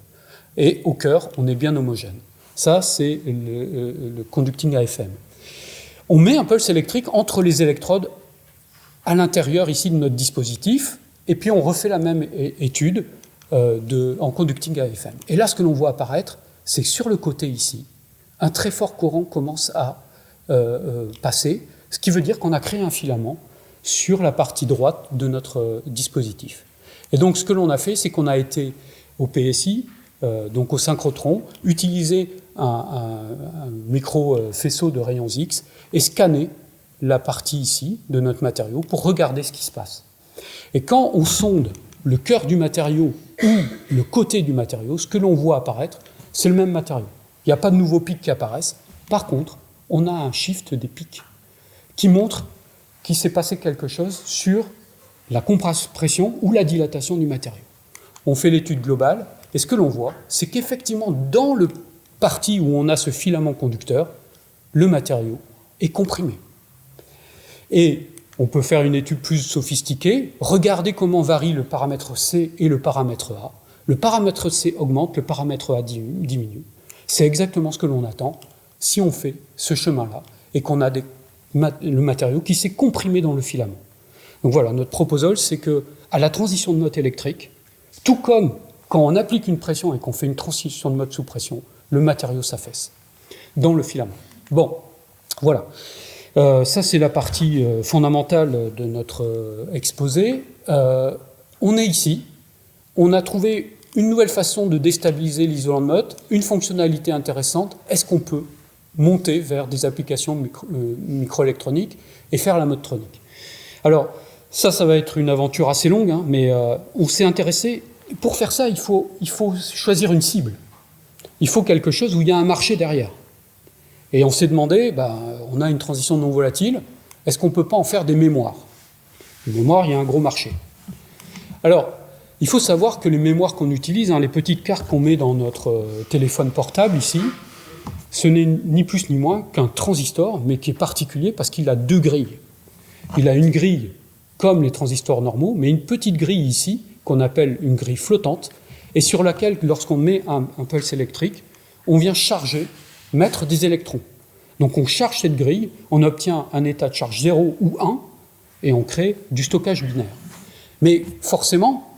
Et au cœur, on est bien homogène. Ça, c'est le conducting AFM. On met un pulse électrique entre les électrodes à l'intérieur ici de notre dispositif, et puis on refait la même étude en conducting AFM. Et là, ce que l'on voit apparaître, c'est que sur le côté ici, un très fort courant commence à passer, ce qui veut dire qu'on a créé un filament sur la partie droite de notre dispositif. Et donc, ce que l'on a fait, c'est qu'on a été au PSI, donc au synchrotron, utiliser un micro-faisceau de rayons X et scanner la partie ici de notre matériau pour regarder ce qui se passe. Et quand on sonde le cœur du matériau ou le côté du matériau, ce que l'on voit apparaître, c'est le même matériau. Il n'y a pas de nouveaux pics qui apparaissent. Par contre, on a un shift des pics qui montre qu'il s'est passé quelque chose sur la compression ou la dilatation du matériau. On fait l'étude globale, et ce que l'on voit, c'est qu'effectivement, dans le partie où on a ce filament conducteur, le matériau est comprimé. Et on peut faire une étude plus sophistiquée, regarder comment varient le paramètre C et le paramètre A. Le paramètre C augmente, le paramètre A diminue. C'est exactement ce que l'on attend si on fait ce chemin-là et qu'on a le matériau qui s'est comprimé dans le filament. Donc voilà, notre proposal, c'est qu'à la transition de Mott électrique, tout comme quand on applique une pression et qu'on fait une transition de Mott sous pression, le matériau s'affaisse dans le filament. Bon, voilà. Ça, c'est la partie fondamentale de notre exposé. On est ici. On a trouvé une nouvelle façon de déstabiliser l'isolant de Mott, une fonctionnalité intéressante. Est-ce qu'on peut monter vers des applications microélectroniques et faire la Motttronic? Alors, ça va être une aventure assez longue, hein, mais on s'est intéressé. Pour faire ça, il faut choisir une cible. Il faut quelque chose où il y a un marché derrière. Et on s'est demandé, on a une transition non volatile, est-ce qu'on ne peut pas en faire des mémoires? Les mémoires, il y a un gros marché. Alors, il faut savoir que les mémoires qu'on utilise, les petites cartes qu'on met dans notre téléphone portable ici, ce n'est ni plus ni moins qu'un transistor, mais qui est particulier parce qu'il a deux grilles. Il a une grille comme les transistors normaux, mais une petite grille ici, qu'on appelle une grille flottante, et sur laquelle, lorsqu'on met un pulse électrique, on vient mettre des électrons. Donc on charge cette grille, on obtient un état de charge 0 ou 1, et on crée du stockage binaire. Mais forcément,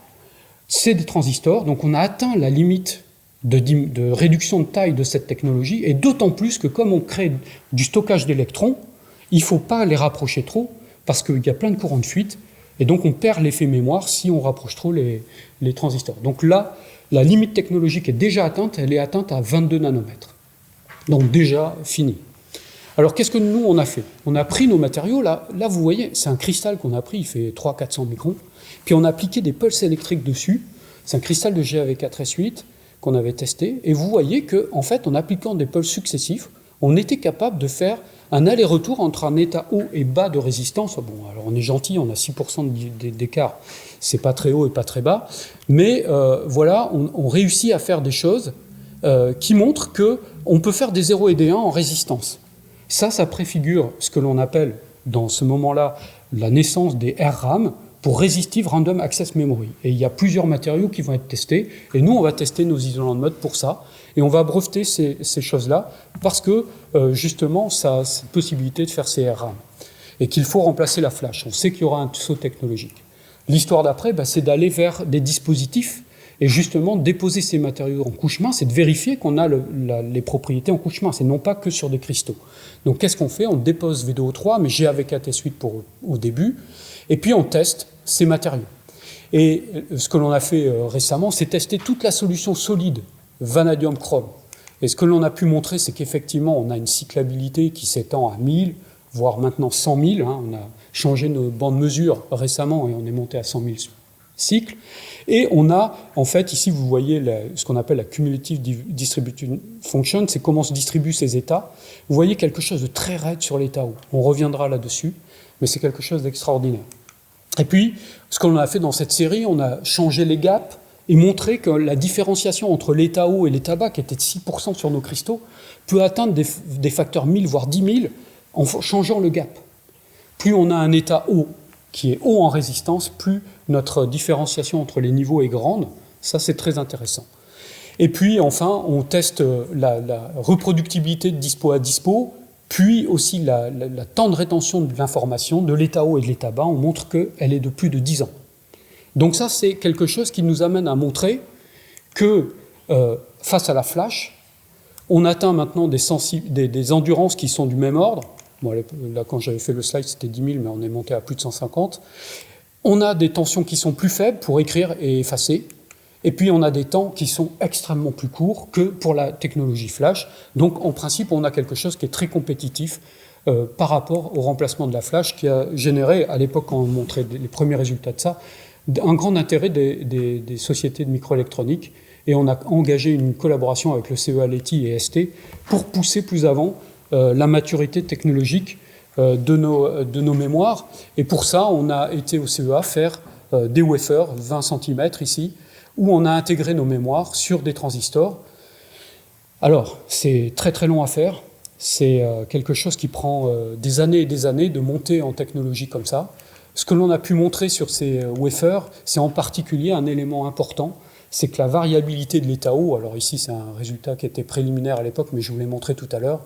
c'est des transistors, donc on a atteint la limite de réduction de taille de cette technologie, et d'autant plus que comme on crée du stockage d'électrons, il ne faut pas les rapprocher trop, parce qu'il y a plein de courants de fuite, et donc on perd l'effet mémoire si on rapproche trop les transistors. Donc là, la limite technologique est déjà atteinte, elle est atteinte à 22 nanomètres. Donc déjà fini. Alors qu'est-ce que nous on a fait? On a pris nos matériaux, là vous voyez, c'est un cristal qu'on a pris, il fait 300-400 microns, puis on a appliqué des pulses électriques dessus, c'est un cristal de GAV4S8 qu'on avait testé, et vous voyez qu'en fait, en appliquant des pulses successifs, on était capable de faire un aller-retour entre un état haut et bas de résistance. Bon, alors on est gentil, on a 6% d'écart, c'est pas très haut et pas très bas, mais voilà, on réussit à faire des choses qui montre qu'on peut faire des 0 et des 1 en résistance. Ça préfigure ce que l'on appelle, dans ce moment-là, la naissance des RRAM, pour Resistive Random Access Memory. Et il y a plusieurs matériaux qui vont être testés, et nous, on va tester nos isolants de mode pour ça, et on va breveter ces choses-là, parce que, justement, ça a cette possibilité de faire ces RRAM, et qu'il faut remplacer la flash. On sait qu'il y aura un saut technologique. L'histoire d'après, c'est d'aller vers des dispositifs, et justement, déposer ces matériaux en couche mince, c'est de vérifier qu'on a les propriétés en couche mince, et non pas que sur des cristaux. Donc, qu'est-ce qu'on fait? On dépose V2O3, mais GAV4S8 au début, et puis on teste ces matériaux. Et ce que l'on a fait récemment, c'est tester toute la solution solide, vanadium chrome. Et ce que l'on a pu montrer, c'est qu'effectivement, on a une cyclabilité qui s'étend à 1000, voire maintenant 100 000. On a changé nos bandes de mesure récemment, et on est monté à 100 000 cycles. Et on a, en fait, ici, vous voyez ce qu'on appelle la Cumulative Distribution Function, c'est comment se distribuent ces états. Vous voyez quelque chose de très raide sur l'état haut. On reviendra là-dessus, mais c'est quelque chose d'extraordinaire. Et puis, ce qu'on a fait dans cette série, on a changé les gaps et montré que la différenciation entre l'état haut et l'état bas, qui était de 6% sur nos cristaux, peut atteindre des facteurs 1000, voire 10 000, en changeant le gap. Plus on a un état haut, qui est haut en résistance, plus notre différenciation entre les niveaux est grande. Ça, c'est très intéressant. Et puis, enfin, on teste la reproductibilité de dispo à dispo, puis aussi la temps de rétention de l'information de l'état haut et de l'état bas. On montre qu'elle est de plus de 10 ans. Donc ça, c'est quelque chose qui nous amène à montrer que, face à la flash, on atteint maintenant des endurances qui sont du même ordre. Bon, là, quand j'avais fait le slide, c'était 10 000, mais on est monté à plus de 150. On a des tensions qui sont plus faibles pour écrire et effacer. Et puis, on a des temps qui sont extrêmement plus courts que pour la technologie flash. Donc, en principe, on a quelque chose qui est très compétitif par rapport au remplacement de la flash, qui a généré, à l'époque, quand on montrait les premiers résultats de ça, un grand intérêt des sociétés de microélectronique. Et on a engagé une collaboration avec le CEA Leti et ST pour pousser plus avant la maturité technologique de nos mémoires. Et pour ça, on a été au CEA faire des wafers, 20 cm ici, où on a intégré nos mémoires sur des transistors. Alors, c'est très très long à faire. C'est quelque chose qui prend des années et des années de monter en technologie comme ça. Ce que l'on a pu montrer sur ces wafers, c'est en particulier un élément important, c'est que la variabilité de l'état haut, alors ici c'est un résultat qui était préliminaire à l'époque, mais je vous l'ai montré tout à l'heure,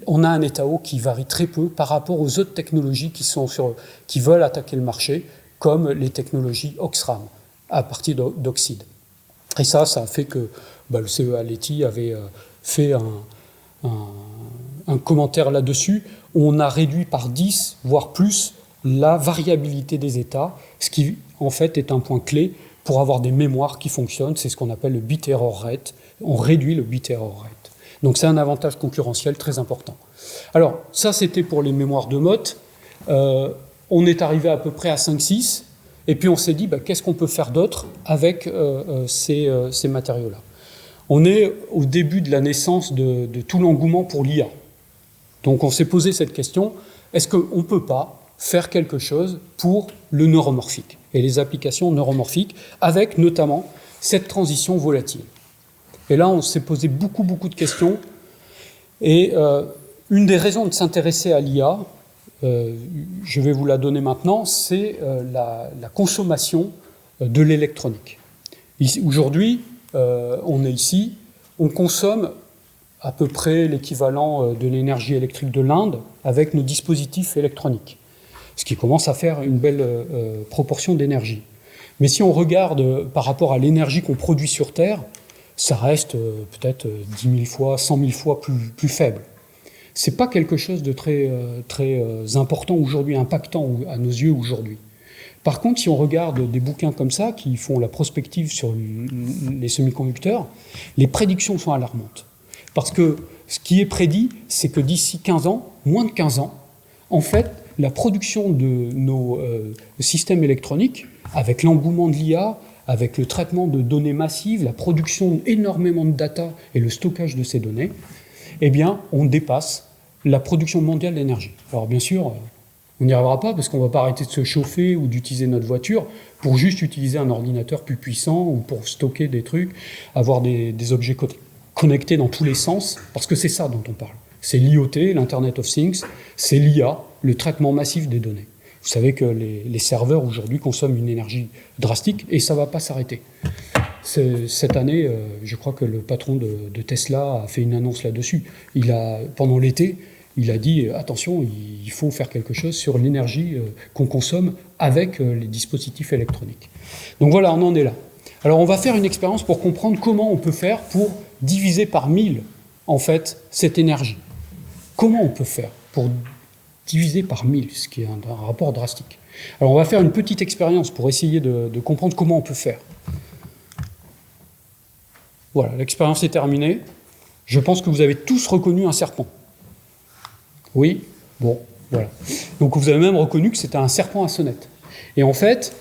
on a un état haut qui varie très peu par rapport aux autres technologies qui veulent attaquer le marché, comme les technologies Oxram, à partir d'oxyde. Et ça a fait que le CEA Leti avait fait un commentaire là-dessus, où on a réduit par 10, voire plus, la variabilité des états, ce qui en fait est un point clé pour avoir des mémoires qui fonctionnent. C'est ce qu'on appelle le bit error rate. On réduit le bit error rate. Donc c'est un avantage concurrentiel très important. Alors ça, c'était pour les mémoires de Mott. On est arrivé à peu près à 5-6, et puis on s'est dit qu'est-ce qu'on peut faire d'autre avec ces matériaux-là. On est au début de la naissance de tout l'engouement pour l'IA. Donc on s'est posé cette question, est-ce qu'on ne peut pas faire quelque chose pour le neuromorphique et les applications neuromorphiques, avec notamment cette transition volatile. Et là, on s'est posé beaucoup de questions. Et une des raisons de s'intéresser à l'IA, je vais vous la donner maintenant, c'est la consommation de l'électronique. Aujourd'hui, on est ici, on consomme à peu près l'équivalent de l'énergie électrique de l'Inde avec nos dispositifs électroniques, ce qui commence à faire une belle proportion d'énergie. Mais si on regarde par rapport à l'énergie qu'on produit sur Terre, ça reste peut-être 10 000 fois, 100 000 fois plus faible. Ce n'est pas quelque chose de très important aujourd'hui, impactant à nos yeux aujourd'hui. Par contre, si on regarde des bouquins comme ça, qui font la prospective sur les semi-conducteurs, les prédictions sont alarmantes. Parce que ce qui est prédit, c'est que d'ici 15 ans, moins de 15 ans, en fait, la production de nos systèmes électroniques, avec l'engouement de l'IA, avec le traitement de données massives, la production énormément de data et le stockage de ces données, eh bien, on dépasse la production mondiale d'énergie. Alors bien sûr, on n'y arrivera pas parce qu'on ne va pas arrêter de se chauffer ou d'utiliser notre voiture pour juste utiliser un ordinateur plus puissant ou pour stocker des trucs, avoir des objets connectés dans tous les sens, parce que c'est ça dont on parle. C'est l'IoT, l'Internet of Things, c'est l'IA, le traitement massif des données. Vous savez que les serveurs aujourd'hui consomment une énergie drastique et ça ne va pas s'arrêter. Cette année, je crois que le patron de Tesla a fait une annonce là-dessus. Pendant l'été, il a dit attention, il faut faire quelque chose sur l'énergie qu'on consomme avec les dispositifs électroniques. Donc voilà, on en est là. Alors on va faire une expérience pour comprendre comment on peut faire pour diviser par 1000 en fait cette énergie. Comment on peut faire pour diviser par 1000, ce qui est un rapport drastique. Alors on va faire une petite expérience pour essayer de comprendre comment on peut faire. Voilà, l'expérience est terminée. Je pense que vous avez tous reconnu un serpent. Oui? Bon, voilà. Donc vous avez même reconnu que c'était un serpent à sonnette. Et en fait,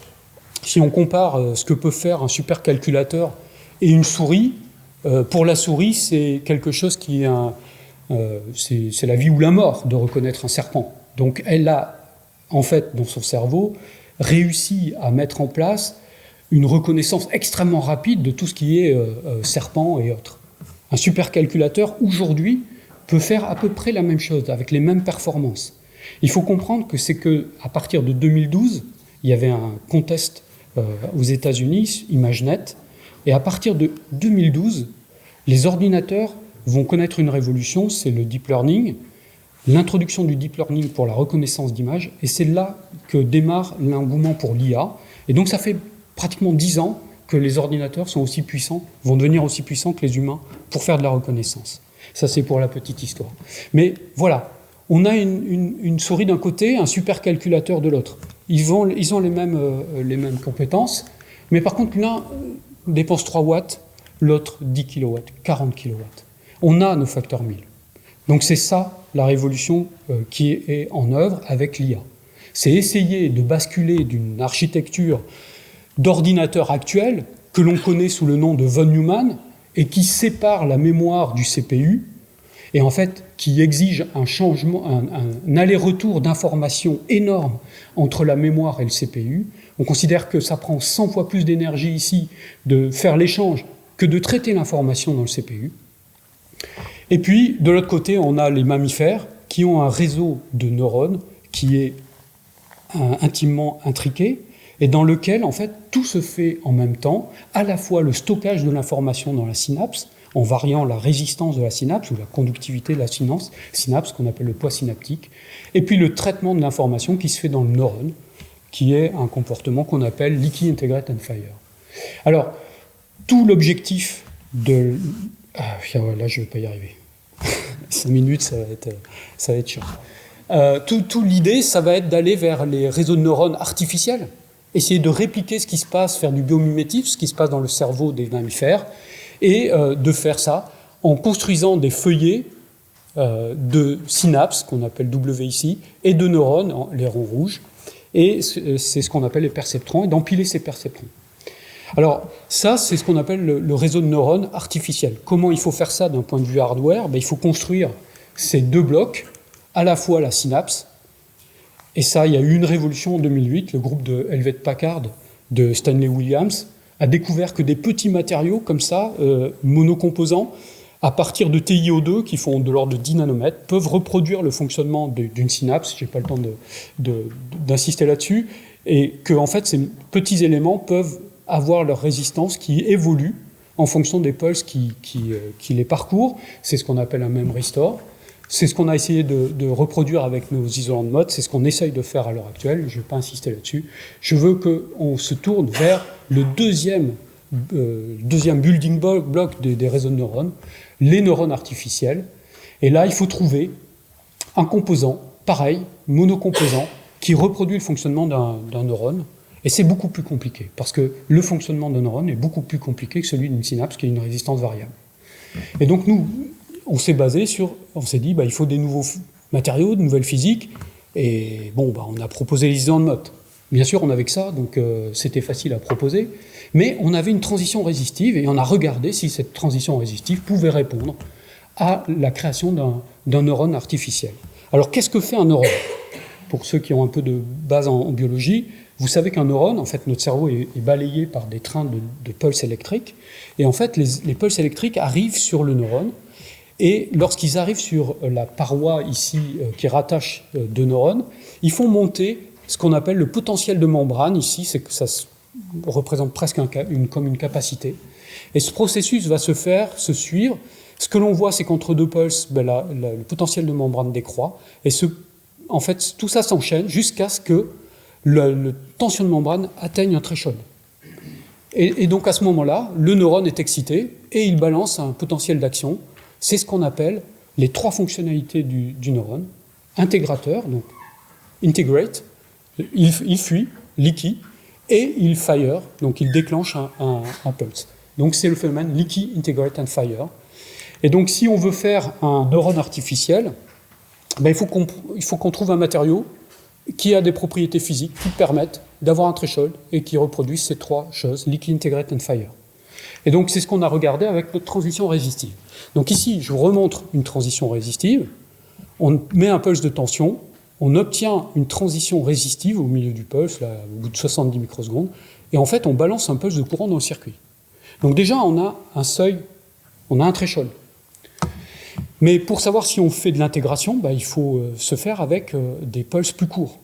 si on compare ce que peut faire un supercalculateur et une souris, pour la souris, c'est quelque chose qui est c'est la vie ou la mort de reconnaître un serpent. Donc elle a, en fait, dans son cerveau, réussi à mettre en place une reconnaissance extrêmement rapide de tout ce qui est serpent et autres. Un supercalculateur, aujourd'hui, peut faire à peu près la même chose, avec les mêmes performances. Il faut comprendre que c'est qu'à partir de 2012, il y avait un contest aux États-Unis, ImageNet, et à partir de 2012, les ordinateurs vont connaître une révolution, c'est le deep learning, l'introduction du deep learning pour la reconnaissance d'images, et c'est là que démarre l'engouement pour l'IA. Et donc ça fait pratiquement 10 ans que les ordinateurs sont aussi puissants, vont devenir aussi puissants que les humains pour faire de la reconnaissance. Ça, c'est pour la petite histoire. Mais voilà, on a une souris d'un côté, un supercalculateur de l'autre. Ils ont les mêmes compétences, mais par contre, l'un dépense 3 watts, l'autre 10 kW, 40 kW. On a nos facteurs 1000. Donc c'est ça la révolution qui est en œuvre avec l'IA. C'est essayer de basculer d'une architecture d'ordinateur actuel que l'on connaît sous le nom de von Neumann et qui sépare la mémoire du CPU et en fait qui exige un changement, un aller-retour d'informations énorme entre la mémoire et le CPU. On considère que ça prend 100 fois plus d'énergie ici de faire l'échange que de traiter l'information dans le CPU. Et puis, de l'autre côté, on a les mammifères qui ont un réseau de neurones qui est intimement intriqué et dans lequel, en fait, tout se fait en même temps, à la fois le stockage de l'information dans la synapse, en variant la résistance de la synapse ou la conductivité de la synapse, qu'on appelle le poids synaptique, et puis le traitement de l'information qui se fait dans le neurone, qui est un comportement qu'on appelle Leaky Integrate and Fire. Alors, tout l'objectif de... Ah, là, je ne vais pas y arriver. 5 minutes, ça va être chiant. Tout l'idée, ça va être d'aller vers les réseaux de neurones artificiels, essayer de répliquer ce qui se passe, faire du biomimétisme, ce qui se passe dans le cerveau des mammifères, et de faire ça en construisant des feuillets de synapses, qu'on appelle WIC, et de neurones, les ronds rouges, et c'est ce qu'on appelle les perceptrons, et d'empiler ces perceptrons. Alors, ça, c'est ce qu'on appelle le réseau de neurones artificiel. Comment il faut faire ça d'un point de vue hardware? Il faut construire ces deux blocs, à la fois la synapse, et ça, il y a eu une révolution en 2008, le groupe de Hewlett-Packard de Stanley Williams a découvert que des petits matériaux comme ça, monocomposants, à partir de TiO2, qui font de l'ordre de 10 nanomètres, peuvent reproduire le fonctionnement d'une synapse, je n'ai pas le temps d'insister là-dessus, et que en fait, ces petits éléments peuvent avoir leur résistance qui évolue en fonction des pulses qui les parcourent. C'est ce qu'on appelle un memory store. C'est ce qu'on a essayé de reproduire avec nos isolants de mode, c'est ce qu'on essaye de faire à l'heure actuelle, je ne vais pas insister là-dessus. Je veux qu'on se tourne vers le deuxième building block des réseaux de neurones, les neurones artificiels. Et là, il faut trouver un composant, pareil, monocomposant, qui reproduit le fonctionnement d'un neurone. Et c'est beaucoup plus compliqué, parce que le fonctionnement d'un neurone est beaucoup plus compliqué que celui d'une synapse qui a une résistance variable. Et donc nous, on s'est dit, il faut des nouveaux matériaux, de nouvelles physiques, et bon, on a proposé les isolants de Mott. Bien sûr, on avait que ça, donc c'était facile à proposer, mais on avait une transition résistive, et on a regardé si cette transition résistive pouvait répondre à la création d'un neurone artificiel. Alors, qu'est-ce que fait un neurone? Pour ceux qui ont un peu de base en biologie, Vous savez qu'un neurone, en fait, notre cerveau est balayé par des trains de pulses électriques, et en fait, les pulses électriques arrivent sur le neurone, et lorsqu'ils arrivent sur la paroi ici qui rattache deux neurones, ils font monter ce qu'on appelle le potentiel de membrane. Ici, c'est que ça représente presque comme une capacité. Et ce processus va se suivre. Ce que l'on voit, c'est qu'entre deux pulses, le potentiel de membrane décroît. Et en fait, tout ça s'enchaîne jusqu'à ce que la tension de membrane atteigne un threshold. Et donc à ce moment-là, le neurone est excité et il balance un potentiel d'action. C'est ce qu'on appelle les trois fonctionnalités du neurone. Intégrateur, donc integrate, il fuit, leaky, et il fire, donc il déclenche un pulse. Donc c'est le phénomène leaky, integrate and fire. Et donc si on veut faire un neurone artificiel, il faut qu'on trouve un matériau qui a des propriétés physiques qui permettent d'avoir un threshold et qui reproduisent ces trois choses, leaky, integrate and fire. Et donc c'est ce qu'on a regardé avec notre transition résistive. Donc ici, je vous remontre une transition résistive, on met un pulse de tension, on obtient une transition résistive au milieu du pulse, là, au bout de 70 microsecondes, et en fait on balance un pulse de courant dans le circuit. Donc déjà on a un seuil, on a un threshold. Mais pour savoir si on fait de l'intégration, il faut se faire avec des pulses plus courts,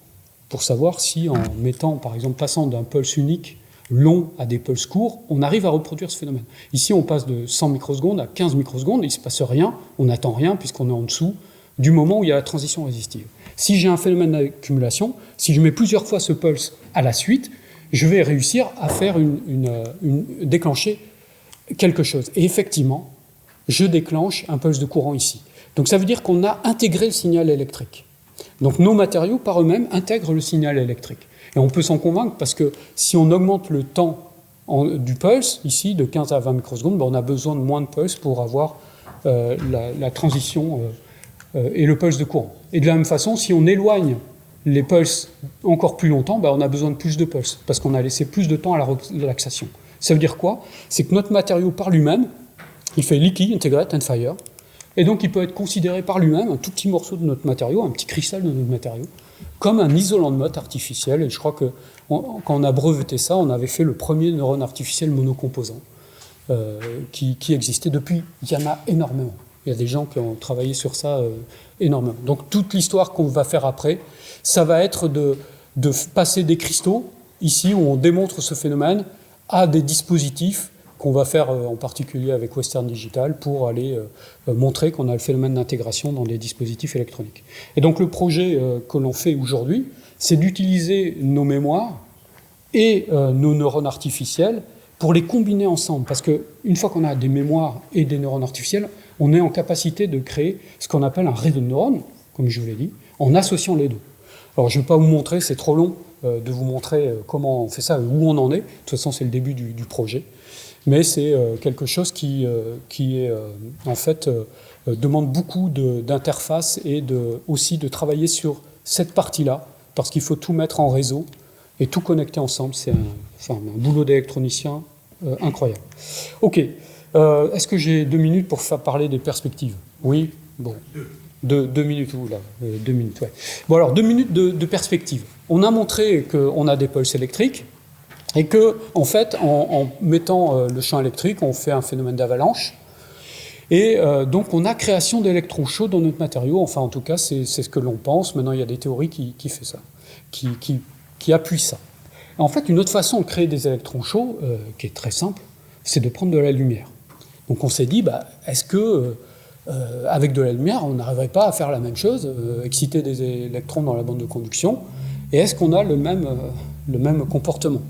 pour savoir si en mettant, par exemple, passant d'un pulse unique long à des pulses courts, on arrive à reproduire ce phénomène. Ici, on passe de 100 microsecondes à 15 microsecondes, il ne se passe rien, on n'attend rien puisqu'on est en dessous du moment où il y a la transition résistive. Si j'ai un phénomène d'accumulation, si je mets plusieurs fois ce pulse à la suite, je vais réussir à faire déclencher quelque chose. Et effectivement, je déclenche un pulse de courant ici. Donc ça veut dire qu'on a intégré le signal électrique. Donc nos matériaux, par eux-mêmes, intègrent le signal électrique. Et on peut s'en convaincre parce que si on augmente le temps du pulse, ici, de 15 à 20 microsecondes, on a besoin de moins de pulse pour avoir la transition et le pulse de courant. Et de la même façon, si on éloigne les pulses encore plus longtemps, on a besoin de plus de pulse parce qu'on a laissé plus de temps à la relaxation. Ça veut dire quoi? C'est que notre matériau, par lui-même, il fait leaky, integrate and fire. Et donc, il peut être considéré par lui-même, un tout petit morceau de notre matériau, un petit cristal de notre matériau, comme un isolant de mode artificiel. Et je crois que quand on a breveté ça, on avait fait le premier neurone artificiel monocomposant qui existait depuis. Il y en a énormément. Il y a des gens qui ont travaillé sur ça énormément. Donc, toute l'histoire qu'on va faire après, ça va être de passer des cristaux, ici, où on démontre ce phénomène, à des dispositifs qu'on va faire en particulier avec Western Digital pour aller montrer qu'on a le phénomène d'intégration dans des dispositifs électroniques. Et donc le projet que l'on fait aujourd'hui, c'est d'utiliser nos mémoires et nos neurones artificiels pour les combiner ensemble. Parce qu'une fois qu'on a des mémoires et des neurones artificiels, on est en capacité de créer ce qu'on appelle un réseau de neurones, comme je vous l'ai dit, en associant les deux. Alors je ne vais pas vous montrer, c'est trop long de vous montrer comment on fait ça, où on en est. De toute façon, c'est le début du projet. Mais c'est quelque chose qui est, en fait, demande beaucoup d'interface et aussi de travailler sur cette partie-là, parce qu'il faut tout mettre en réseau et tout connecter ensemble. C'est un boulot d'électronicien incroyable. Ok. Est-ce que j'ai 2 minutes pour faire parler des perspectives? Oui. Bon. 2 minutes, là. 2 minutes, ouais. Bon, alors, 2 minutes de perspective. On a montré qu'on a des pulses électriques. Et que, en fait, en mettant le champ électrique, on fait un phénomène d'avalanche. Et donc, on a création d'électrons chauds dans notre matériau. Enfin, en tout cas, c'est ce que l'on pense. Maintenant, il y a des théories qui font ça, qui appuient ça. En fait, une autre façon de créer des électrons chauds, qui est très simple, c'est de prendre de la lumière. Donc, on s'est dit, est-ce que avec de la lumière, on n'arriverait pas à faire la même chose, exciter des électrons dans la bande de conduction, et est-ce qu'on a le même comportement?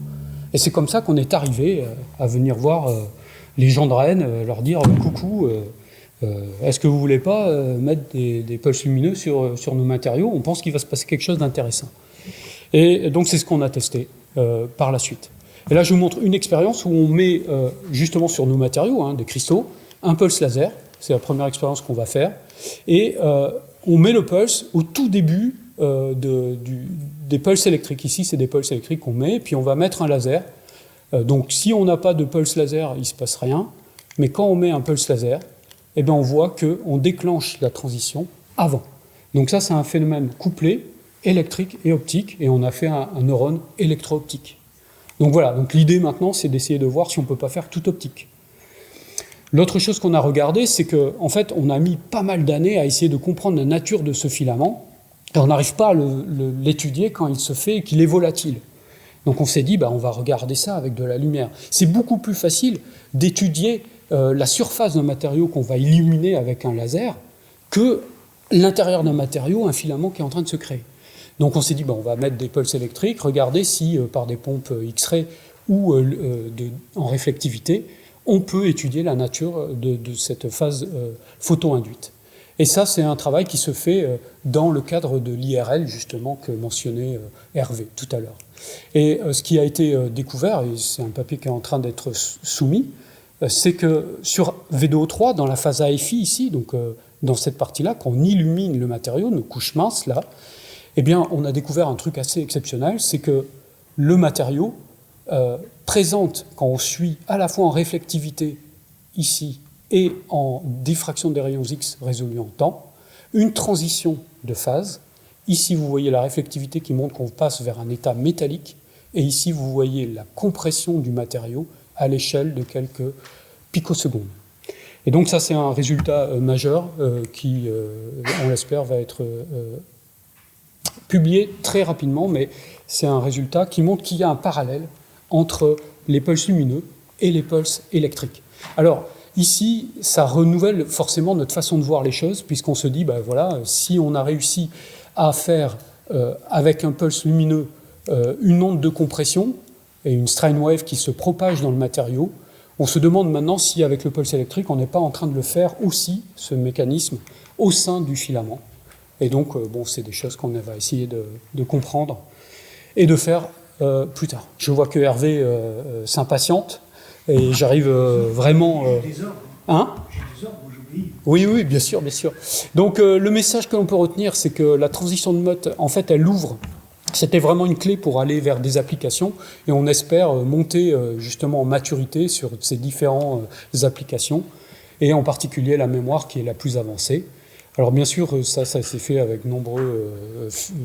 Et c'est comme ça qu'on est arrivé à venir voir les gens de Rennes, leur dire « Coucou, est-ce que vous ne voulez pas mettre des pulses lumineux sur nos matériaux? On pense qu'il va se passer quelque chose d'intéressant. » Et donc c'est ce qu'on a testé par la suite. Et là je vous montre une expérience où on met justement sur nos matériaux, des cristaux, un pulse laser. C'est la première expérience qu'on va faire. Et on met le pulse au tout début des pulses électriques. Ici, c'est des pulses électriques qu'on met, puis on va mettre un laser. Donc, si on n'a pas de pulse laser, il ne se passe rien. Mais quand on met un pulse laser, eh bien, on voit qu'on déclenche la transition avant. Donc ça, c'est un phénomène couplé électrique et optique, et on a fait un neurone électro-optique. Donc voilà, donc l'idée maintenant, c'est d'essayer de voir si on ne peut pas faire tout optique. L'autre chose qu'on a regardé, c'est qu'en fait, on a mis pas mal d'années à essayer de comprendre la nature de ce filament, et on n'arrive pas à l'étudier quand il se fait et qu'il est volatile. Donc on s'est dit, on va regarder ça avec de la lumière. C'est beaucoup plus facile d'étudier la surface d'un matériau qu'on va illuminer avec un laser que l'intérieur d'un matériau, un filament qui est en train de se créer. Donc on s'est dit, on va mettre des pulses électriques, regarder si par des pompes X-ray ou en réflectivité, on peut étudier la nature de cette phase photo-induite. Et ça, c'est un travail qui se fait dans le cadre de l'IRL, justement, que mentionnait Hervé tout à l'heure. Et ce qui a été découvert, et c'est un papier qui est en train d'être soumis, c'est que sur V2O3, dans la phase AFI ici, donc dans cette partie-là, quand on illumine le matériau, nos couches minces là, eh bien, on a découvert un truc assez exceptionnel, c'est que le matériau présente, quand on suit à la fois en réflectivité ici et en diffraction des rayons X résolus en temps, une transition de phase. Ici, vous voyez la réflectivité qui montre qu'on passe vers un état métallique, et ici, vous voyez la compression du matériau à l'échelle de quelques picosecondes. Et donc ça, c'est un résultat majeur qui, on l'espère, va être publié très rapidement, mais c'est un résultat qui montre qu'il y a un parallèle entre les pulses lumineux et les pulses électriques. Alors, ici, ça renouvelle forcément notre façon de voir les choses, puisqu'on se dit, voilà, si on a réussi à faire, avec un pulse lumineux, une onde de compression et une strain wave qui se propage dans le matériau, on se demande maintenant si, avec le pulse électrique, on n'est pas en train de le faire aussi, ce mécanisme, au sein du filament. Et donc, c'est des choses qu'on va essayer de comprendre et de faire plus tard. Je vois que Hervé s'impatiente, et j'arrive vraiment... J'ai des ordres. Hein ? J'ai des ordres, j'oublie. Oui, bien sûr. Donc, le message que l'on peut retenir, c'est que la transition de mode, en fait, elle ouvre. C'était vraiment une clé pour aller vers des applications, et on espère monter justement en maturité sur ces différentes applications, et en particulier la mémoire qui est la plus avancée. Alors bien sûr, ça s'est fait avec nombreux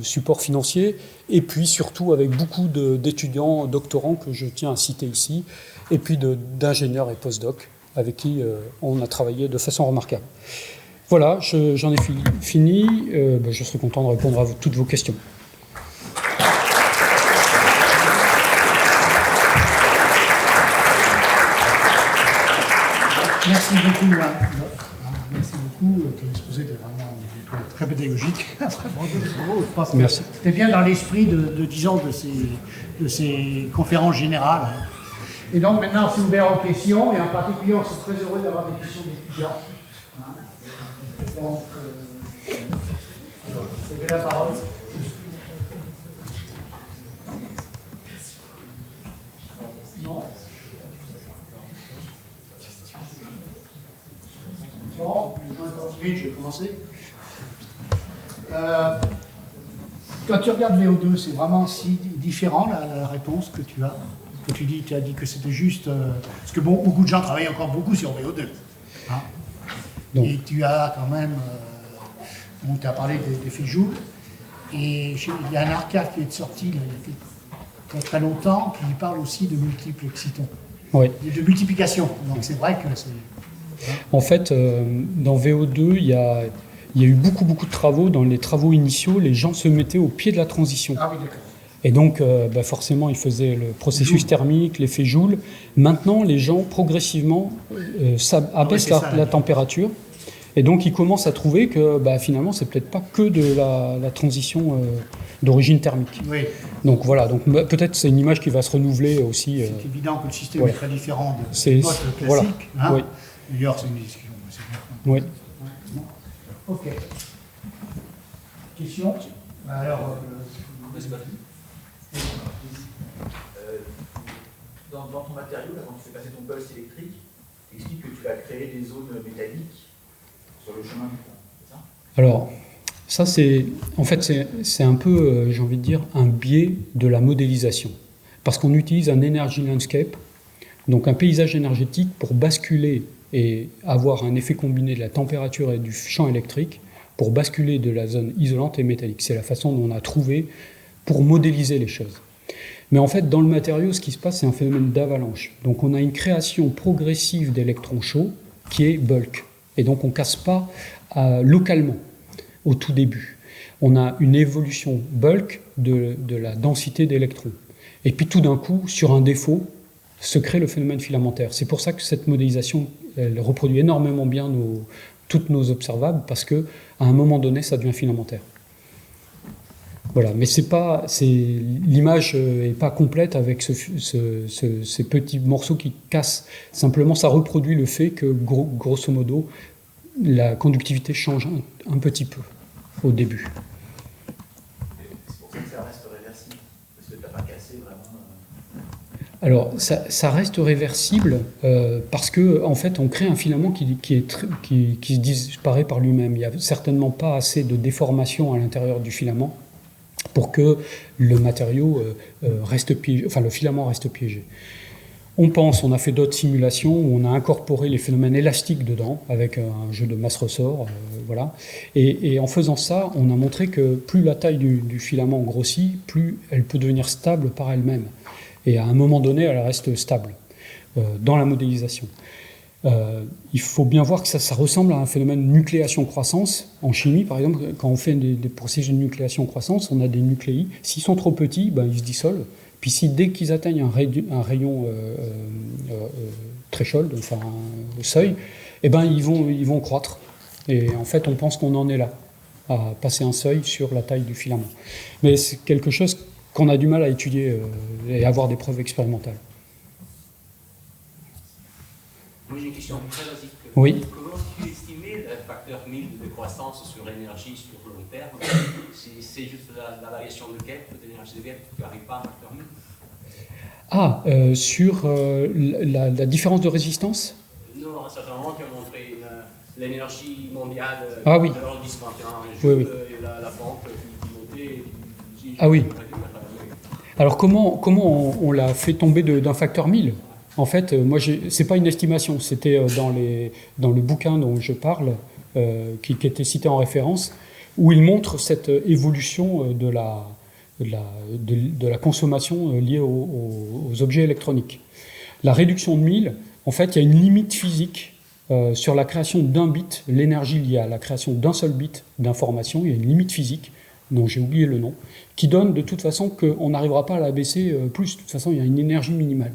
supports financiers, et puis surtout avec beaucoup d'étudiants doctorants que je tiens à citer ici, et puis d'ingénieurs et post-docs avec qui on a travaillé de façon remarquable. Voilà, j'en ai fini. Je serai content de répondre à toutes vos questions. Merci beaucoup. Merci beaucoup. Ton exposé était vraiment très pédagogique. Merci. C'était bien dans l'esprit disons, de ces conférences générales. Et donc maintenant, c'est ouvert aux questions, et en particulier, on est très heureux d'avoir des questions d'étudiants. Donc, vous avez la parole. Non. Bon, je vais commencer. Quand tu regardes VO2, c'est vraiment si différent la réponse que tu as. Que tu as dit que c'était juste... parce que beaucoup de gens travaillent encore beaucoup sur VO2. Hein, et tu as quand même... tu as parlé d'effet Joule. Et il y a un arcade qui est sorti il y a très longtemps qui parle aussi de multiples excitons. Oui. De multiplication. Donc c'est vrai que c'est... En fait, dans VO2, il y a eu beaucoup de travaux. Dans les travaux initiaux, les gens se mettaient au pied de la transition. Ah oui, d'accord. Et donc, forcément, ils faisaient le processus thermique, l'effet Joule. Maintenant, les gens, progressivement, abaissent la température. Et donc, ils commencent à trouver que, finalement, c'est peut-être pas que de la transition d'origine thermique. Oui. Donc, voilà. Donc, peut-être c'est une image qui va se renouveler aussi. C'est évident que le système est très différent de mode classique. Voilà. Hein. Oui. D'ailleurs, c'est une discussion. Oui. Ok. Question. Alors... Dans ton matériau, là, quand tu fais passer ton pulse électrique, tu expliques que tu vas créer des zones métalliques sur le chemin du pont, c'est ça? Alors, ça c'est un peu, j'ai envie de dire, un biais de la modélisation. Parce qu'on utilise un energy landscape, donc un paysage énergétique pour basculer et avoir un effet combiné de la température et du champ électrique pour basculer de la zone isolante et métallique. C'est la façon dont on a trouvé pour modéliser les choses. Mais en fait, dans le matériau, ce qui se passe, c'est un phénomène d'avalanche. Donc on a une création progressive d'électrons chauds qui est bulk. Et donc on ne casse pas localement au tout début. On a une évolution bulk de la densité d'électrons. Et puis tout d'un coup, sur un défaut, se crée le phénomène filamentaire. C'est pour ça que cette modélisation, elle reproduit énormément bien toutes nos observables, parce qu'à un moment donné, ça devient filamentaire. Voilà, mais l'image n'est pas complète avec ces petits morceaux qui cassent. Simplement, ça reproduit le fait que, grosso modo, la conductivité change un petit peu au début. C'est pour ça que ça reste réversible, parce que tu n'as pas cassé vraiment. Alors, ça reste réversible parce que, en fait, on crée un filament qui se disparaît par lui-même. Il n'y a certainement pas assez de déformation à l'intérieur du filament pour que le matériau reste piégé, enfin le filament reste piégé. On a fait d'autres simulations où on a incorporé les phénomènes élastiques dedans avec un jeu de masse-ressort, voilà. Et en faisant ça, on a montré que plus la taille du filament grossit, plus elle peut devenir stable par elle-même. Et à un moment donné, elle reste stable dans la modélisation. Il faut bien voir que ça ressemble à un phénomène de nucléation-croissance. En chimie, par exemple, quand on fait des procédés de nucléation-croissance, on a des nucléi. S'ils sont trop petits, ils se dissolvent. Puis dès qu'ils atteignent un rayon threshold, enfin un seuil, ils vont croître. Et en fait, on pense qu'on en est là, à passer un seuil sur la taille du filament. Mais c'est quelque chose qu'on a du mal à étudier et avoir des preuves expérimentales. Moi j'ai une question très basique. Oui. Comment tu estimais le facteur 1000 de croissance sur l'énergie sur le long terme? C'est juste la variation de Kepler, de l'énergie de Kepler, tu n'arrives pas à un facteur 1000? Sur la différence de résistance? Non, à un certain moment tu as montré l'énergie mondiale de l'arrondissement. Oui. La pente qui montait. Oui. Alors comment on l'a fait tomber d'un facteur 1000? En fait, c'est pas une estimation, c'était dans le bouquin dont je parle, qui était cité en référence, où il montre cette évolution de la consommation liée aux objets électroniques. La réduction de 1000, en fait, il y a une limite physique sur la création d'un bit, l'énergie liée à la création d'un seul bit d'information, il y a une limite physique, dont j'ai oublié le nom, qui donne de toute façon qu'on n'arrivera pas à la baisser plus. De toute façon, il y a une énergie minimale.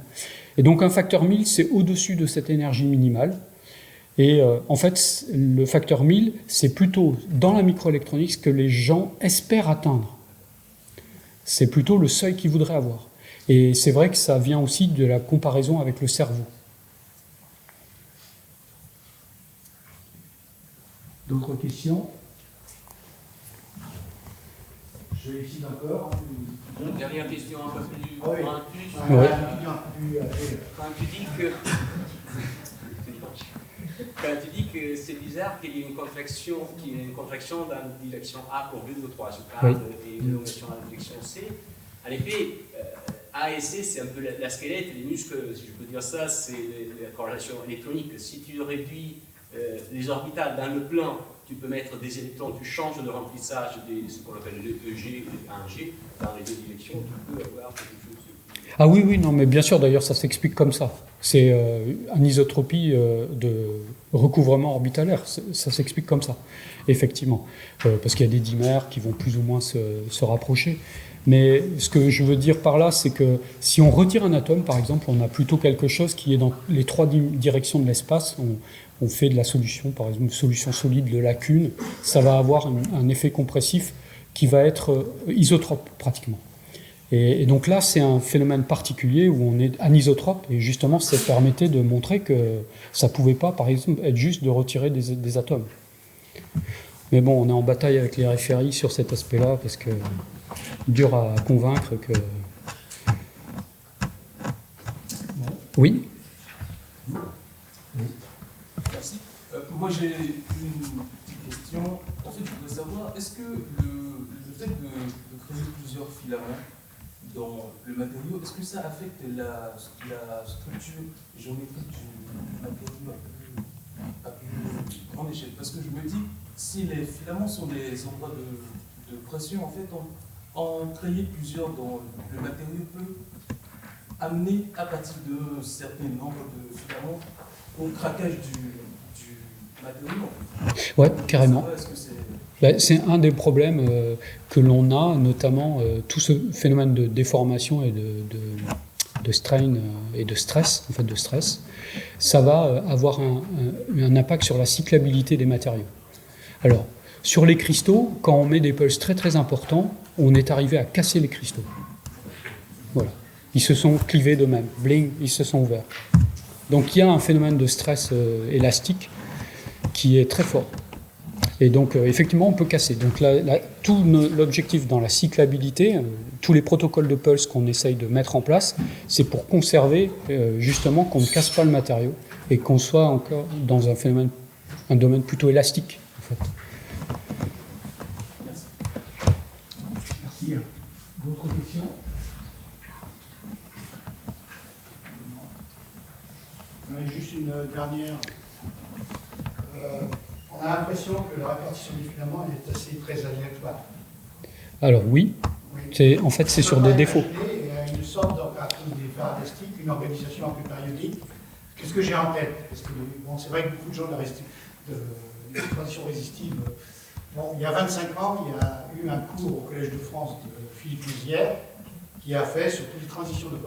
Et donc un facteur 1000, c'est au-dessus de cette énergie minimale. Et en fait, le facteur 1000, c'est plutôt dans la microélectronique ce que les gens espèrent atteindre. C'est plutôt le seuil qu'ils voudraient avoir. Et c'est vrai que ça vient aussi de la comparaison avec le cerveau. D'autres questions? Je vérifie encore. Dernière question un peu plus pointue. Quand tu dis que c'est bizarre qu'il y ait une contraction dans la direction A pour 2 ou 3 et une augmentation dans la direction C, en effet, A et C, c'est un peu la squelette, les muscles, si je peux dire ça, c'est la corrélation électronique. Si tu réduis les orbitales dans le plan, tu peux mettre des électrons, tu changes de remplissage de ce qu'on appelle le EG et le 1G dans les deux directions, tu peux avoir quelque chose. Oui, non, mais bien sûr, d'ailleurs, ça s'explique comme ça. C'est anisotropie de recouvrement orbitalaire, ça s'explique comme ça, effectivement. Parce qu'il y a des dimères qui vont plus ou moins se rapprocher. Mais ce que je veux dire par là, c'est que si on retire un atome, par exemple, on a plutôt quelque chose qui est dans les 3 directions de l'espace. On fait de la solution, par exemple, une solution solide de lacune, ça va avoir un effet compressif qui va être isotrope pratiquement. Et donc là, c'est un phénomène particulier où on est anisotrope, et justement, ça permettait de montrer que ça ne pouvait pas, par exemple, être juste de retirer des atomes. Mais bon, on est en bataille avec les référies sur cet aspect-là, parce que dur à convaincre que... Oui. Merci. Moi, j'ai une petite question. En fait, je voudrais savoir, est-ce que le fait de creuser plusieurs filaments dans le matériau, est-ce que ça affecte la structure géométrique du matériau à plus grande échelle? Parce que je me dis, si les filaments sont des endroits de pression, en fait, en créer plusieurs dans le matériau peut amener à partir de certains nombres de filaments au craquage du matériau. Ouais, carrément. Est-ce que c'est... C'est un des problèmes que l'on a, notamment tout ce phénomène de déformation et de strain et de stress, en fait de stress, ça va avoir un impact sur la cyclabilité des matériaux. Alors, sur les cristaux, quand on met des pulses très très importants, on est arrivé à casser les cristaux. Voilà. Ils se sont clivés d'eux-mêmes, bling, ils se sont ouverts. Donc il y a un phénomène de stress élastique qui est très fort. Et donc, effectivement, on peut casser. Donc, tout l'objectif dans la cyclabilité, tous les protocoles de pulse qu'on essaye de mettre en place, c'est pour conserver, justement, qu'on ne casse pas le matériau et qu'on soit encore dans un domaine plutôt élastique, en fait. Merci. D'autres questions? Juste une dernière. On a l'impression que la répartition des filaments est assez très aléatoire. Alors oui, en fait c'est sur des défauts. Une sorte d'organisation des phares élastiques, une organisation un peu périodique. Qu'est-ce que j'ai en tête? Parce que bon, c'est vrai que beaucoup de gens de transition résistive. Bon, il y a 25 ans, il y a eu un cours au Collège de France de Philippe Mézières qui a fait sur toutes les transitions de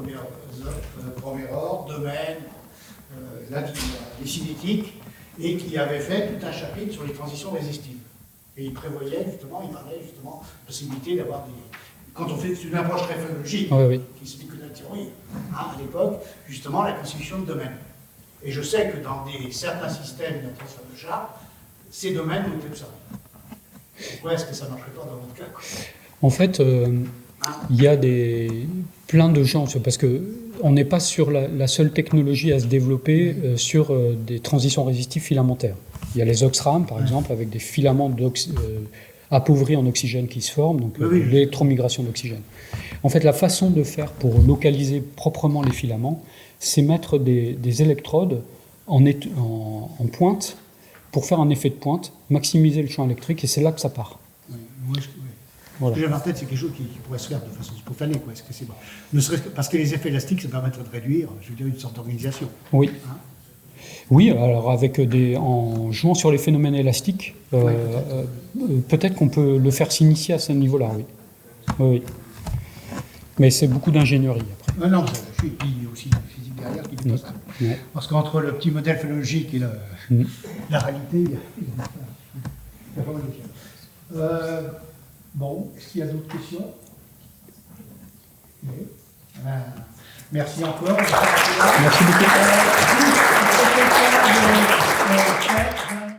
premier ordre, domaine, les cinétiques, et qui avait fait tout un chapitre sur les transitions résistives. Et il prévoyait justement, il parlait justement de la possibilité d'avoir des... Quand on fait une approche très phénologique, qui se dit que la théorie, à l'époque, justement, la constitution de domaines. Et je sais que dans certains systèmes de transfert de charge, ces domaines ont été observés. Pourquoi est-ce que ça ne marcherait pas dans votre cas, quoi? En fait, il y a plein de gens, parce qu'on n'est pas sur la seule technologie à se développer sur des transitions résistitives filamentaires. Il y a les Oxram, par exemple, avec des filaments appauvris en oxygène qui se forment, donc l'électromigration d'oxygène. En fait, la façon de faire pour localiser proprement les filaments, c'est mettre des électrodes en pointe pour faire un effet de pointe, maximiser le champ électrique, et c'est là que ça part. Voilà. Ce que j'ai en tête, c'est quelque chose qui pourrait se faire de façon spontanée. Est-ce que c'est bon? Ne serait-ce que parce que les effets élastiques, ça permettrait de réduire, je veux dire, une sorte d'organisation. Oui. Hein? Oui, alors en jouant sur les phénomènes élastiques, peut-être qu'on peut le faire s'initier à ce niveau-là, oui. Oui. Mais c'est beaucoup d'ingénierie après. Non, je suis aussi une physique derrière qui dit pas ça. Ouais. Parce qu'entre le petit modèle phénologique et la réalité, il y a pas mal de choses. Bon, est-ce qu'il y a d'autres questions? Oui. Merci encore. Merci beaucoup.